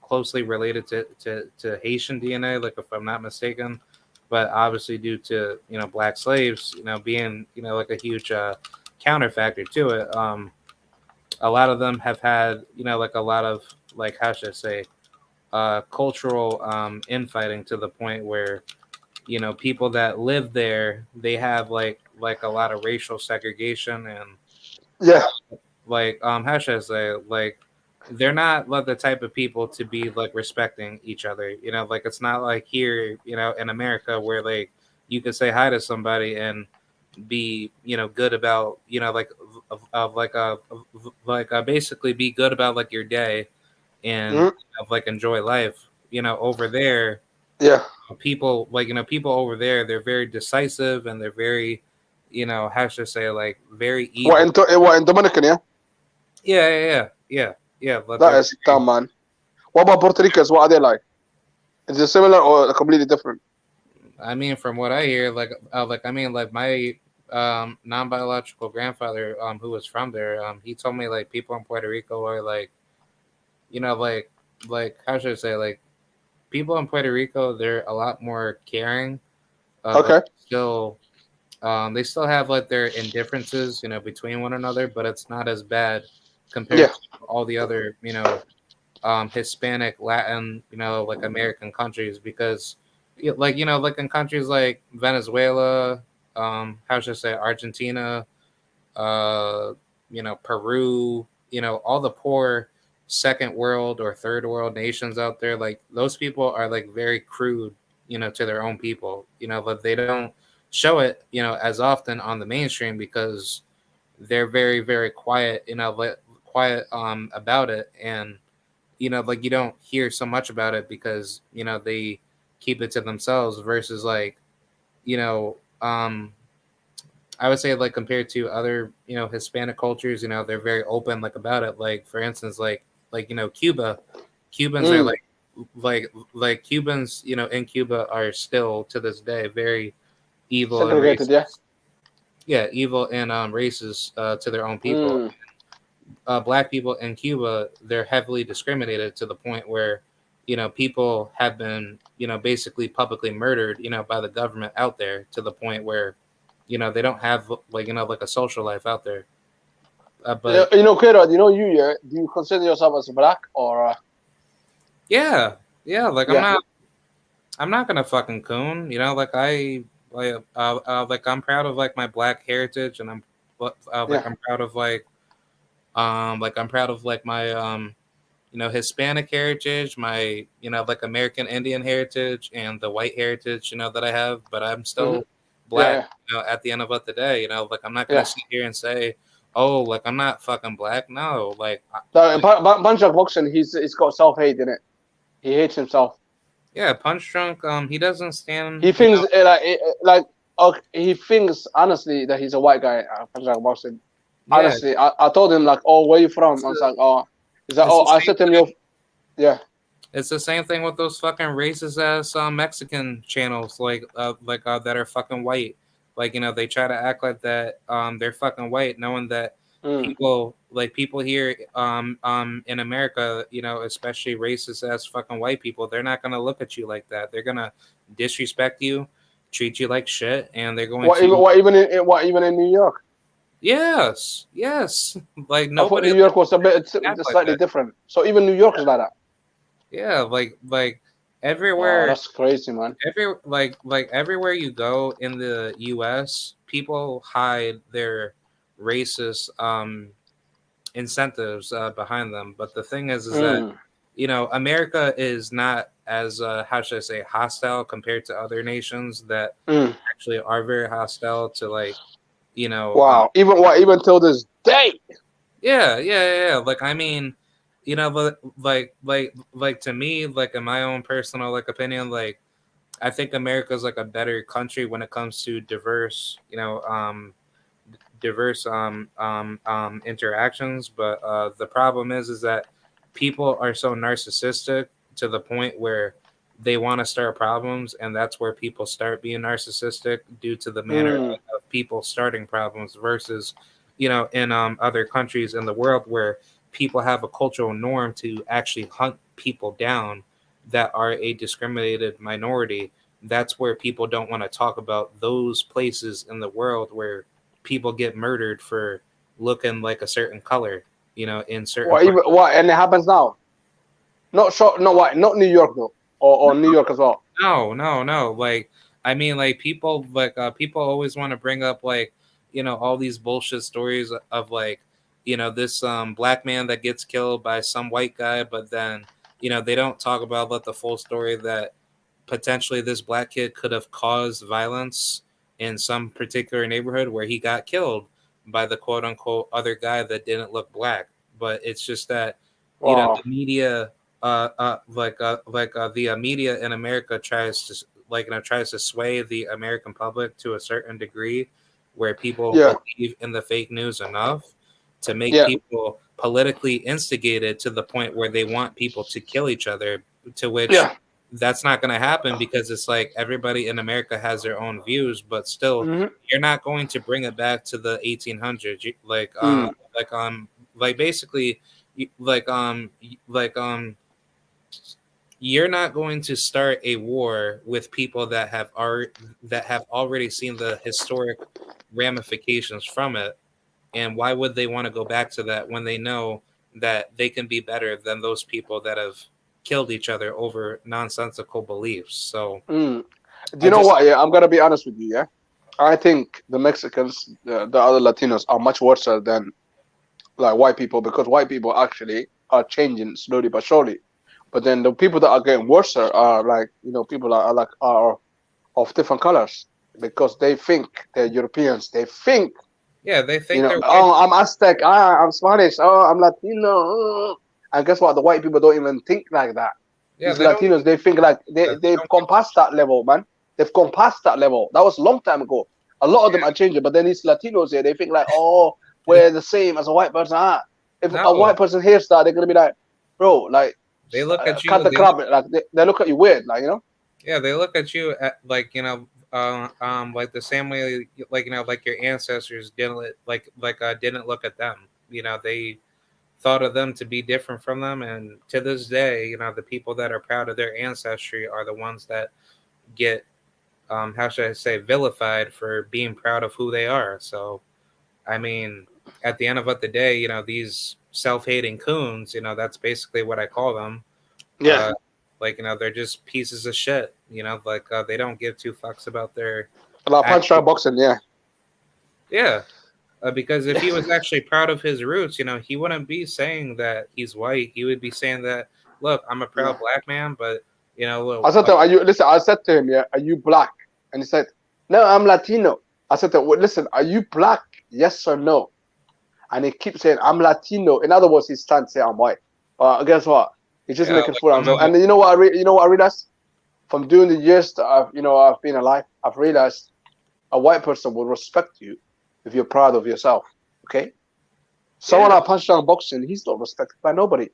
closely related to Haitian DNA, like if I'm not mistaken. But obviously due to, black slaves, being, like a huge counter factor to it, a lot of them have had, like a lot of, like, how should I say, cultural infighting to the point where, people that live there, they have like a lot of racial segregation and how should I say, like they're not like the type of people to be like respecting each other, like it's not like here, in America where like you could say hi to somebody and be good about basically be good about like your day and like enjoy life. Over there, people people over there, they're very decisive and they're very, how should I say, like very evil. What in Dominican? Yeah. That is dumb, man. What about Puerto Ricans? What are they like? Is it similar or completely different? I mean, from what I hear, my non-biological grandfather, who was from there, he told me like people in Puerto Rico are like, like how should I say, like people in Puerto Rico, they're a lot more caring. Still, they still have like their indifferences, between one another, but it's not as bad compared to all the other, Hispanic, Latin, like American countries, because like in countries like Venezuela, how should I say, Argentina, Peru, all the poor second world or third world nations out there, like those people are like very crude, to their own people, but they don't show it, as often on the mainstream because they're very, very quiet, quiet about it, and like you don't hear so much about it because they keep it to themselves versus like you know I would say like compared to other Hispanic cultures, they're very open like about it. Like for instance, like Cuba, Cubans are like Cubans, in Cuba are still to this day very evil and Segregated, yeah. racist. Yeah, evil and racist to their own people. Mm. Black people in Cuba, they're heavily discriminated to the point where people have been basically publicly murdered by the government out there to the point where they don't have like like a social life out there. But Kira, yeah, do you consider yourself as black or? yeah, like Yeah. I'm not gonna fucking coon, like like I'm proud of like my black heritage, and I'm like I'm proud of like I'm proud of like my Hispanic heritage, my like American Indian heritage, and the white heritage that I have. But I'm still black. At the end of the day, like I'm not gonna sit here and say, oh, like I'm not fucking black. No, like Punch Drunk Boxing, he's got self-hate in it. He hates himself. Yeah, Punch Drunk. He doesn't stand. He thinks he thinks honestly that he's a white guy. Punch Drunk Boxing. Honestly, I told him like, oh, where you from? I was like, oh, he's like, oh, I said to him, yeah. It's the same thing with those fucking racist ass Mexican channels, like that are fucking white. Like they try to act like that they're fucking white, knowing that people here in America, especially racist ass fucking white people, they're not gonna look at you like that. They're gonna disrespect you, treat you like shit, and they're going what even in New York. Yes. Like nobody. New York was a bit slightly different. So even New York is like that. Yeah, like everywhere. Oh, that's crazy, man. Everywhere you go in the U.S., people hide their racist incentives behind them. But the thing is that America is not as how should I say hostile compared to other nations that actually are very hostile to like. Wow. Even till this day. Yeah. Like I mean, but like to me, like in my own personal like opinion, like I think America's like a better country when it comes to diverse, interactions. But the problem is that people are so narcissistic to the point where they want to start problems, and that's where people start being narcissistic due to the manner of people starting problems versus in other countries in the world where people have a cultural norm to actually hunt people down that are a discriminated minority. That's where people don't want to talk about those places in the world where people get murdered for looking like a certain color, in certain and it happens now. Not New York though. Or New York as well. No. Like, I mean, like people always want to bring up like, all these bullshit stories of like, this black man that gets killed by some white guy, but then, they don't talk about the full story that potentially this black kid could have caused violence in some particular neighborhood where he got killed by the quote unquote other guy that didn't look black. But it's just that, the media the media in America tries to sway the American public to a certain degree where people believe in the fake news enough to make people politically instigated to the point where they want people to kill each other, to which that's not going to happen because it's like everybody in America has their own views, but still you're not going to bring it back to the 1800s. You're not going to start a war with people that have already seen the historic ramifications from it. And why would they want to go back to that when they know that they can be better than those people that have killed each other over nonsensical beliefs? So, do you know what? Yeah, I'm gonna be honest with you. Yeah, I think the Mexicans, the other Latinos, are much worse than like white people because white people actually are changing slowly but surely. But then the people that are getting worse are like people are of different colors. because they think they're Europeans. They think, Yeah, they think you know, they're white. oh, I'm Aztec. I'm Spanish. Oh, I'm Latino. And guess what? The white people don't even think like that. Yeah, These they don't Latinos, they think like They they've don't gone past that level, man. They've gone past that level. That was a long time ago. A lot of them are changing, but then these Latinos here, they think like, oh, we're the same as a white person. If a No. white person hears that, they're gonna be like, bro, like, They look at you. cut the crap. Like they look at you weird, like, you know. Yeah, they look at you at, like, you know, like the same way, like, you know, like your ancestors didn't didn't look at them. You know, they thought of them to be different from them, and to this day, you know, the people that are proud of their ancestry are the ones that get, how should I say, vilified for being proud of who they are. So, I mean, at the end of the day, you know, these self-hating coons, you know, that's basically what I call them. Yeah. Like, you know, they're just pieces of shit. You know, like they don't give two fucks about their. Like punch drunk boxing, yeah. Yeah, because if he was actually proud of his roots, you know, he wouldn't be saying that he's white. He would be saying that, look, I'm a proud black man, but you know, I said to him, I said to him, yeah, are you black? And he said, no, I'm Latino. I said to him, well, listen, are you black? Yes or no? And he keeps saying, I'm Latino. In other words, he's trying to say I'm white. But guess what? He's just making fool of himself. And you know what I realized? From doing the years that I've been alive, I've realized a white person will respect you if you're proud of yourself. Okay? Someone I punched down boxing, he's not respected by nobody.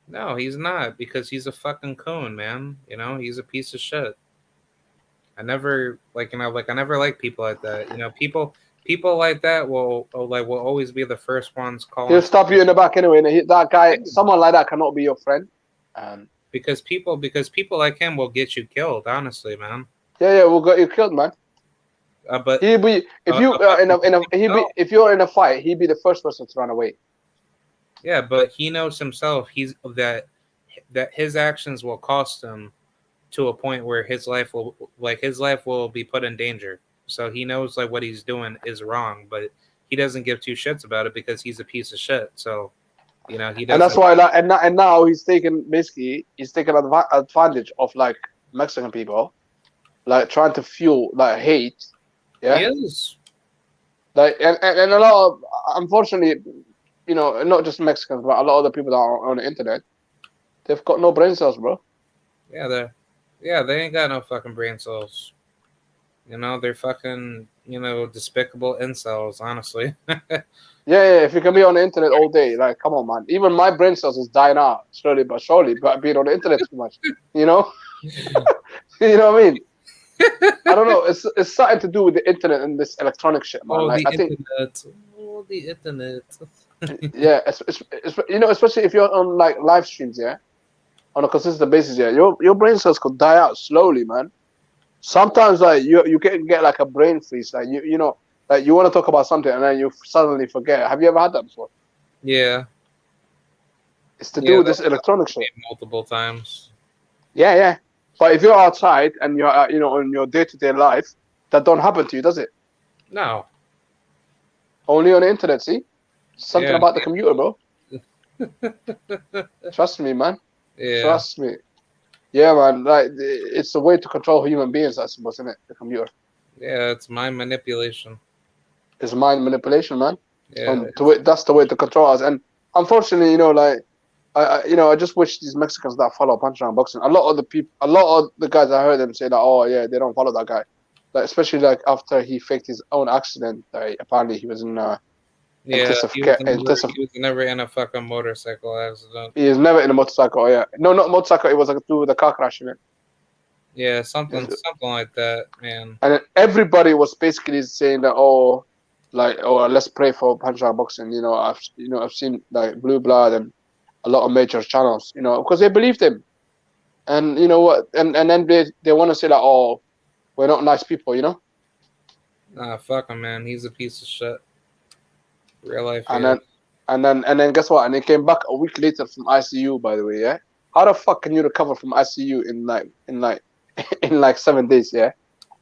No, he's not, because he's a fucking coon, man. You know, he's a piece of shit. I never like people like that. You know, people like that will always be the first ones calling. He'll stab you in the back anyway. That guy, someone like that cannot be your friend. Because people like him will get you killed. Honestly, man. Yeah, we'll get you killed, man. But he'll be if if you're in a fight, he'd be the first person to run away. Yeah, but he knows himself. That his actions will cost him to a point where his life will be put in danger. So he knows like what he's doing is wrong, but he doesn't give two shits about it because he's a piece of shit. So, you know, he doesn't. And that's why, and now he's taking advantage of like Mexican people, like trying to fuel like hate. Yeah. He is. Like and a lot of, unfortunately, you know, not just Mexicans, but a lot of the people that are on the internet, they've got no brain cells, bro. Yeah, they ain't got no fucking brain cells. You know, they're fucking, you know, despicable incels, honestly. Yeah, if you can be on the internet all day, like, come on, man. Even my brain cells is dying out slowly but surely, but being on the internet too much, you know? You know what I mean? I don't know. It's something to do with the internet and this electronic shit, man. The internet. Yeah, it's you know, especially if you're on like live streams, yeah, on a consistent basis, yeah, your brain cells could die out slowly, man. Sometimes like you can get like a brain freeze, like you know, like you want to talk about something and then you suddenly forget. Have you ever had that before? Yeah. It's to do with this electronic shit. Multiple times. Yeah. But if you're outside and you're you know, in your day-to-day life, that don't happen to you, does it? No. Only on the internet, see? Something about the computer, bro. Trust me, man. Yeah. Trust me. Yeah, man. Like, it's a way to control human beings, I suppose, isn't it? The computer. Yeah, it's mind manipulation. It's mind manipulation, man. Yeah. That's the way to control us. And unfortunately, you know, like, I just wish these Mexicans that follow Punch-Down Boxing. A lot of the guys, I heard them say that, oh yeah, they don't follow that guy. Like, especially like after he faked his own accident. Apparently, he was in. He was never in a fucking motorcycle accident. He was never in a motorcycle. Yeah, no, not motorcycle. It was like through the car crash, man. Yeah, something like that, man. And then everybody was basically saying that, let's pray for Punch-Down Boxing. I've seen like Blue Blood and a lot of major channels, because they believed him. And you know what? And then they want to say like, oh, we're not nice people, Nah, fuck him, man. He's a piece of shit. Real life. And then guess what? And he came back a week later from ICU, by the way. Yeah. How the fuck can you recover from ICU in like 7 days? Yeah.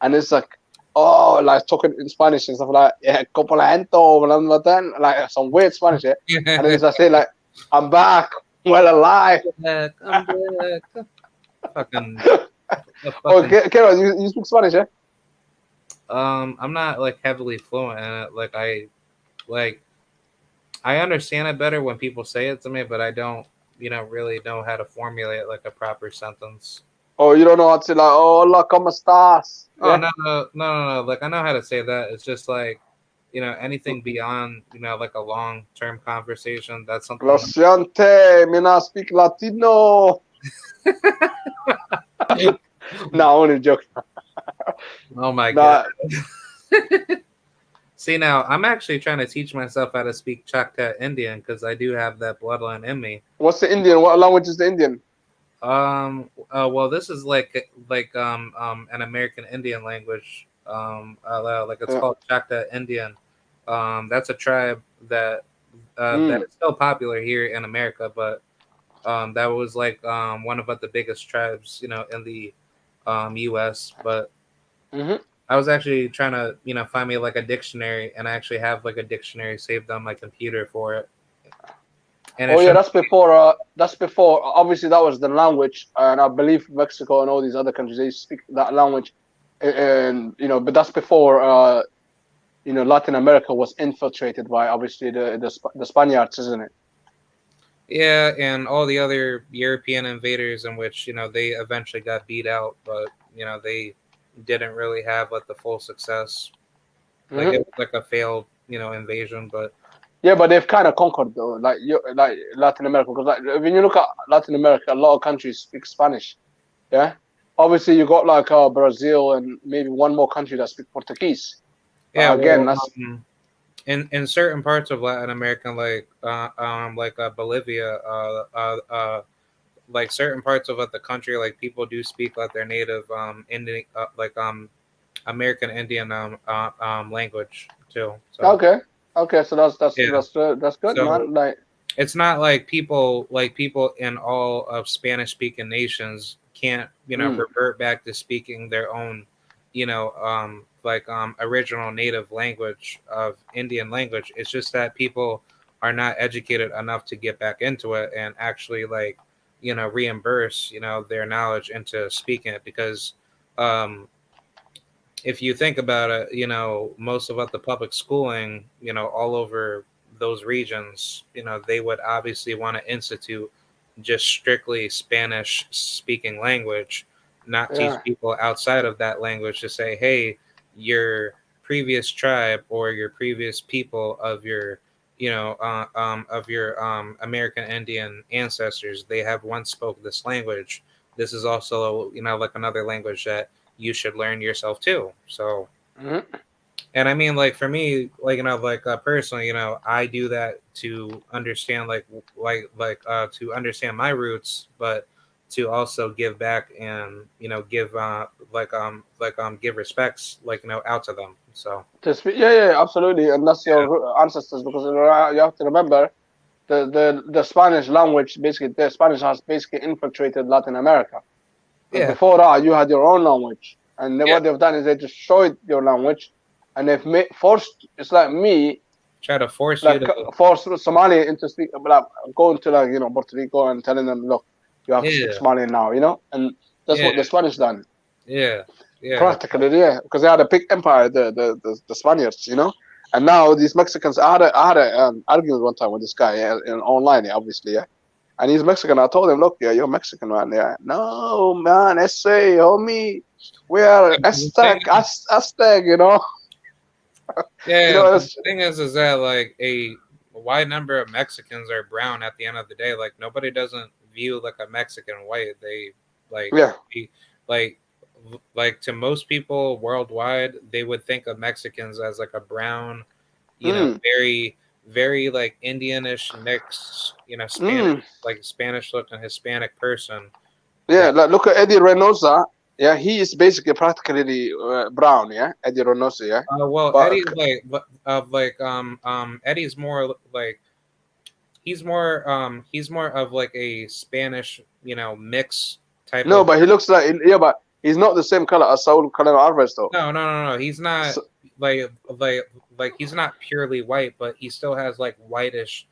And it's like, oh, like talking in Spanish and stuff like, yeah, como la gente, like some weird Spanish, yeah. And then I say like, I'm back, well alive. I'm back. Fucking. Oh, Kero, you speak Spanish, yeah? I'm not like heavily fluent in it. Like I understand it better when people say it to me, but I don't, really know how to formulate like a proper sentence. Oh, you don't know how to like, oh, hola, ¿cómo estás? Oh, Yeah. no. Like I know how to say that. It's just like, anything beyond, like a long term conversation. That's Lo something. siente, me not speak Latino. No, only joke. Oh my god. Nah, See now, I'm actually trying to teach myself how to speak Chakta Indian because I do have that bloodline in me. what's the Indian? What language is the Indian? Well, this is like an American Indian language. Like it's Yeah. called Chakta Indian. That's a tribe that Mm. is still popular here in America, but that was like one of the biggest tribes, in the U.S. But Mm-hmm. I was actually trying to, find me like a dictionary, and I actually have like a dictionary saved on my computer for it. And it Oh yeah, shows, that's before. That's before. Obviously, that was the language, and I believe Mexico and all these other countries they speak that language, and but that's before. Latin America was infiltrated by obviously the Spaniards, isn't it? yeah, and all the other European invaders, in which they eventually got beat out, but they didn't really have like the full success. Like Mm-hmm. it was like a failed, invasion, but Yeah, but they've kind of conquered though, like Latin America, because like when you look at Latin America, a lot of countries speak Spanish. Yeah, obviously you got like Brazil and maybe one more country that speak Portuguese. yeah, Again, well, that's in certain parts of Latin America, like Bolivia, like certain parts of the country, like people do speak like their native Indian, American Indian language too. So okay. Okay, so yeah, that's good, so man. Like, it's not like people in all of Spanish speaking nations can't mm, revert back to speaking their own original native language of Indian language. It's just that people are not educated enough to get back into it and actually reimburse their knowledge into speaking it because um if you think about it, most of the public schooling, all over those regions, they would obviously want to institute just strictly Spanish speaking language, not teach yeah, people outside of that language to say, hey, your previous tribe or your previous people of your American Indian ancestors, they have once spoke this language. This is also, like another language that you should learn yourself too. So, mm-hmm, and I mean, like for me, personally, I do that to understand, to understand my roots, but to also give back and give give respects out to them. So to speak, yeah, absolutely, and that's yeah, your ancestors because you have to remember the Spanish language. Basically, the Spanish has basically infiltrated Latin America. But yeah, before that, you had your own language, and yeah. what they've done is they destroyed your language, and they've forced. It's like me, Try to force you like to, force Somali into speak, like going to like Puerto Rico and telling them, look, you have to speak yeah, Somali now, and that's yeah, what the Spanish done yeah, yeah, practically, yeah, because they had a big empire, the Spaniards, and now these Mexicans. I had an argument one time with this guy online, yeah, obviously, yeah. And he's Mexican. I told him, look, yeah, you're Mexican, man. Yeah. No, man, SA, homie. We are Aztec, yeah. The It's, thing is that like a wide number of Mexicans are brown at the end of the day. Like nobody doesn't view like a Mexican white. They like yeah. be- like to most people worldwide, they would think of Mexicans as like a brown, Mm, very very like Indianish mix, Spanish mm. like Spanish looking Hispanic person. Yeah, That like, look at Eddie Reynosa. Yeah, he is basically practically brown, yeah? Eddie Reynosa, yeah? well, But, Eddie's Eddie's more like he's more of like a Spanish, mix type no, of. but he looks like, yeah, but he's not the same color as Saul Canelo Alvarez, though. No. He's not So, like he's not purely white, but he still has like whitish,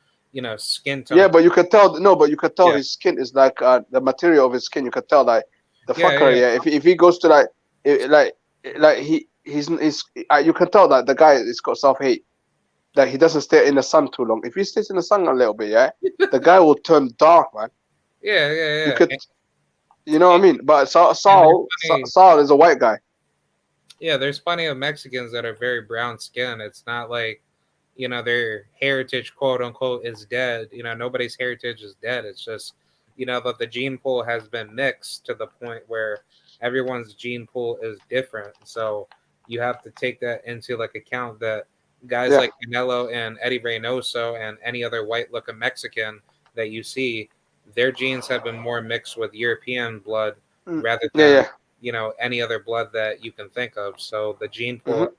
skin tone. yeah, but you could tell, no, but you could tell Yeah, his skin is like the material of his skin. You could tell, like, the yeah, fucker, yeah, yeah. If he goes to, like, like he's you can tell that the guy has got self-hate. That he doesn't stay in the sun too long. If he stays in the sun a little bit, yeah, the guy will turn dark, man. Yeah. You could, you know what I mean? But Saul is a white guy. Yeah, there's plenty of Mexicans that are very brown skinned. It's not like, their heritage, quote unquote, is dead. Nobody's heritage is dead. It's just, that the gene pool has been mixed to the point where everyone's gene pool is different. So you have to take that into account that guys like Canelo and Eddie Reynoso and any other white looking Mexican that you see, their genes have been more mixed with European blood rather than any other blood that you can think of. So the gene pool,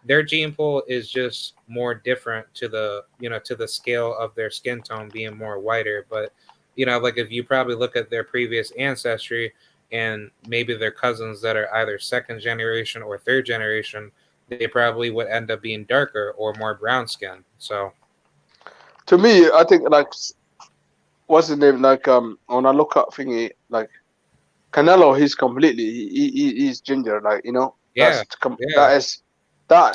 their gene pool is just more different to the to the scale of their skin tone being more whiter. But if you probably look at their previous ancestry and maybe their cousins that are either second generation or third generation, they probably would end up being darker or more brown skin. So to me, I think what's his name? When I look up thingy, Canelo, he's completely he's ginger, yeah. That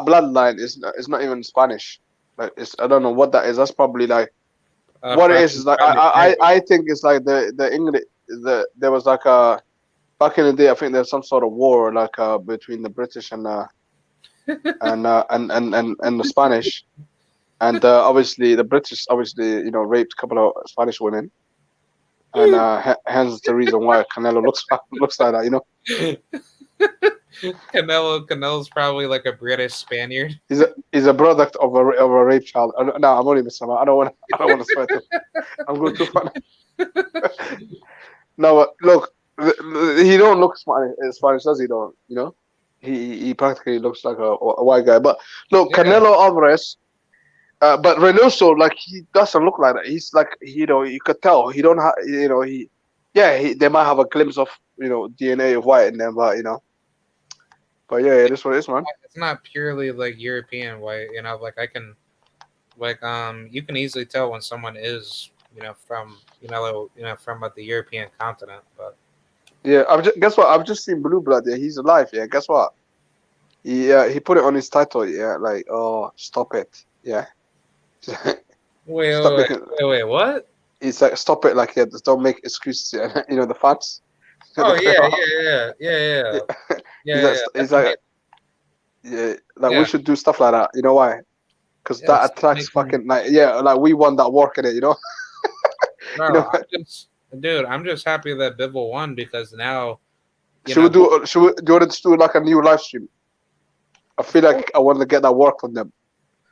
bloodline is not even Spanish. I don't know what that is. That's probably what it is I think it's the English there was back in the day, I think there's some sort of war between the British and the Spanish, and obviously the British raped a couple of Spanish women, and hence the reason why Canelo looks like that. Canelo's probably like a British Spaniard. He's a product of a rape child. No, I'm only messing around. I don't want to swear to. I'm going too far. No, but look, he don't look Spanish, does he? Don't He practically looks like a white guy. But look, Canelo Alvarez. But Reynoso, he doesn't look like that. He's you could tell he don't have, they might have a glimpse of, DNA of white in them, but But yeah, this what it is, man. It's not purely European white, I can, you can easily tell when someone is, from, from the European continent. But yeah, guess what? I've just seen Blue Blood. Yeah, he's alive. Yeah, guess what? He put it on his title. Yeah, stop it. Yeah. Wait, what? It's stop it. Just don't make excuses. Yeah. The fans. Oh yeah. We should do stuff like that. You know why? Because that attracts fucking we won that work in it. No, I'm just happy that Bivol won because now. Do you want to do a new live stream? I feel like I want to get that work from them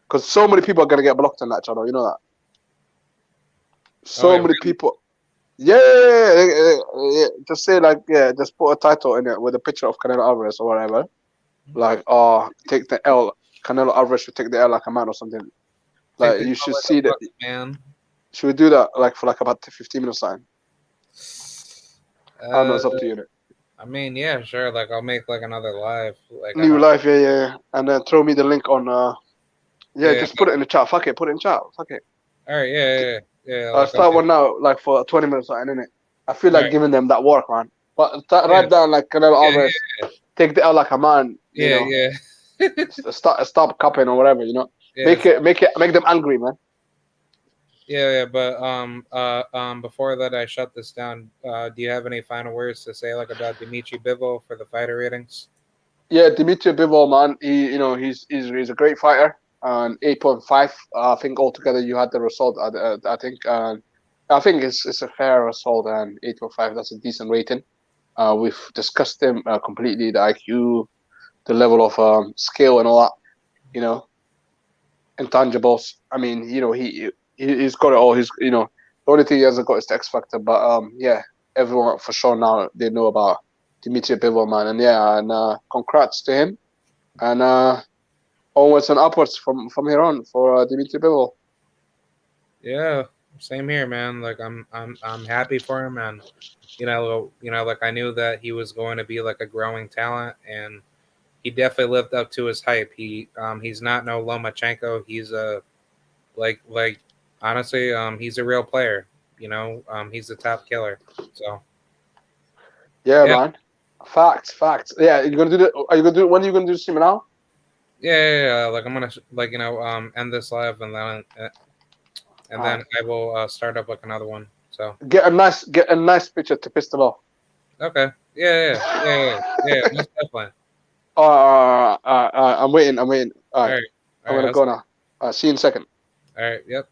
because so many people are gonna get blocked on that channel. You know that. So many people. Yeah. Just say just put a title in it with a picture of Canelo Alvarez or whatever. Take the L. Canelo Alvarez should take the L like a man or something. You should see that. Man. Should we do that for about 15 minutes time? I don't know, it's up to you. I mean, yeah, sure. I'll make another live. New live, yeah. And then throw me the link on. Just put it in the chat. Fuck it, put it in the chat. Fuck it. All right, yeah. I'll start one now, for 20 minutes, innit? I feel like giving them that work, man. But write down Canelo Alvarez, take the L like a man. Yeah. Stop cupping or whatever, Yeah. Make them angry, man. Yeah, but before that I shut this down, do you have any final words to say about Dmitry Bivol for the fighter ratings? Yeah, Dmitry Bivol, man, he's a great fighter. And 8.5, I think altogether you had the result. I think it's a fair result, and 8.5, that's a decent rating. We've discussed him completely, the IQ, the level of skill and all that, intangibles. I mean, he's got it all. The only thing he hasn't got is the X factor. But everyone for sure now they know about Dmitry Bivol, man. And congrats to him. And onwards and upwards from here on for Dmitry Bivol. Yeah, same here, man. I'm happy for him, and I knew that he was going to be a growing talent, and he definitely lived up to his hype. He's not no Lomachenko. He's a honestly, he's a real player. He's a top killer. So yeah, man. Facts. Yeah, you're gonna do the. Are you gonna do? When are you gonna do the stream now? Yeah. Like I'm gonna end this live and then I will start up like another one. So Get a nice picture to pistol off. okay. Yeah. Most definitely. I'm waiting. All All right. right. I'm gonna go now. See you in a second. All right. Yep.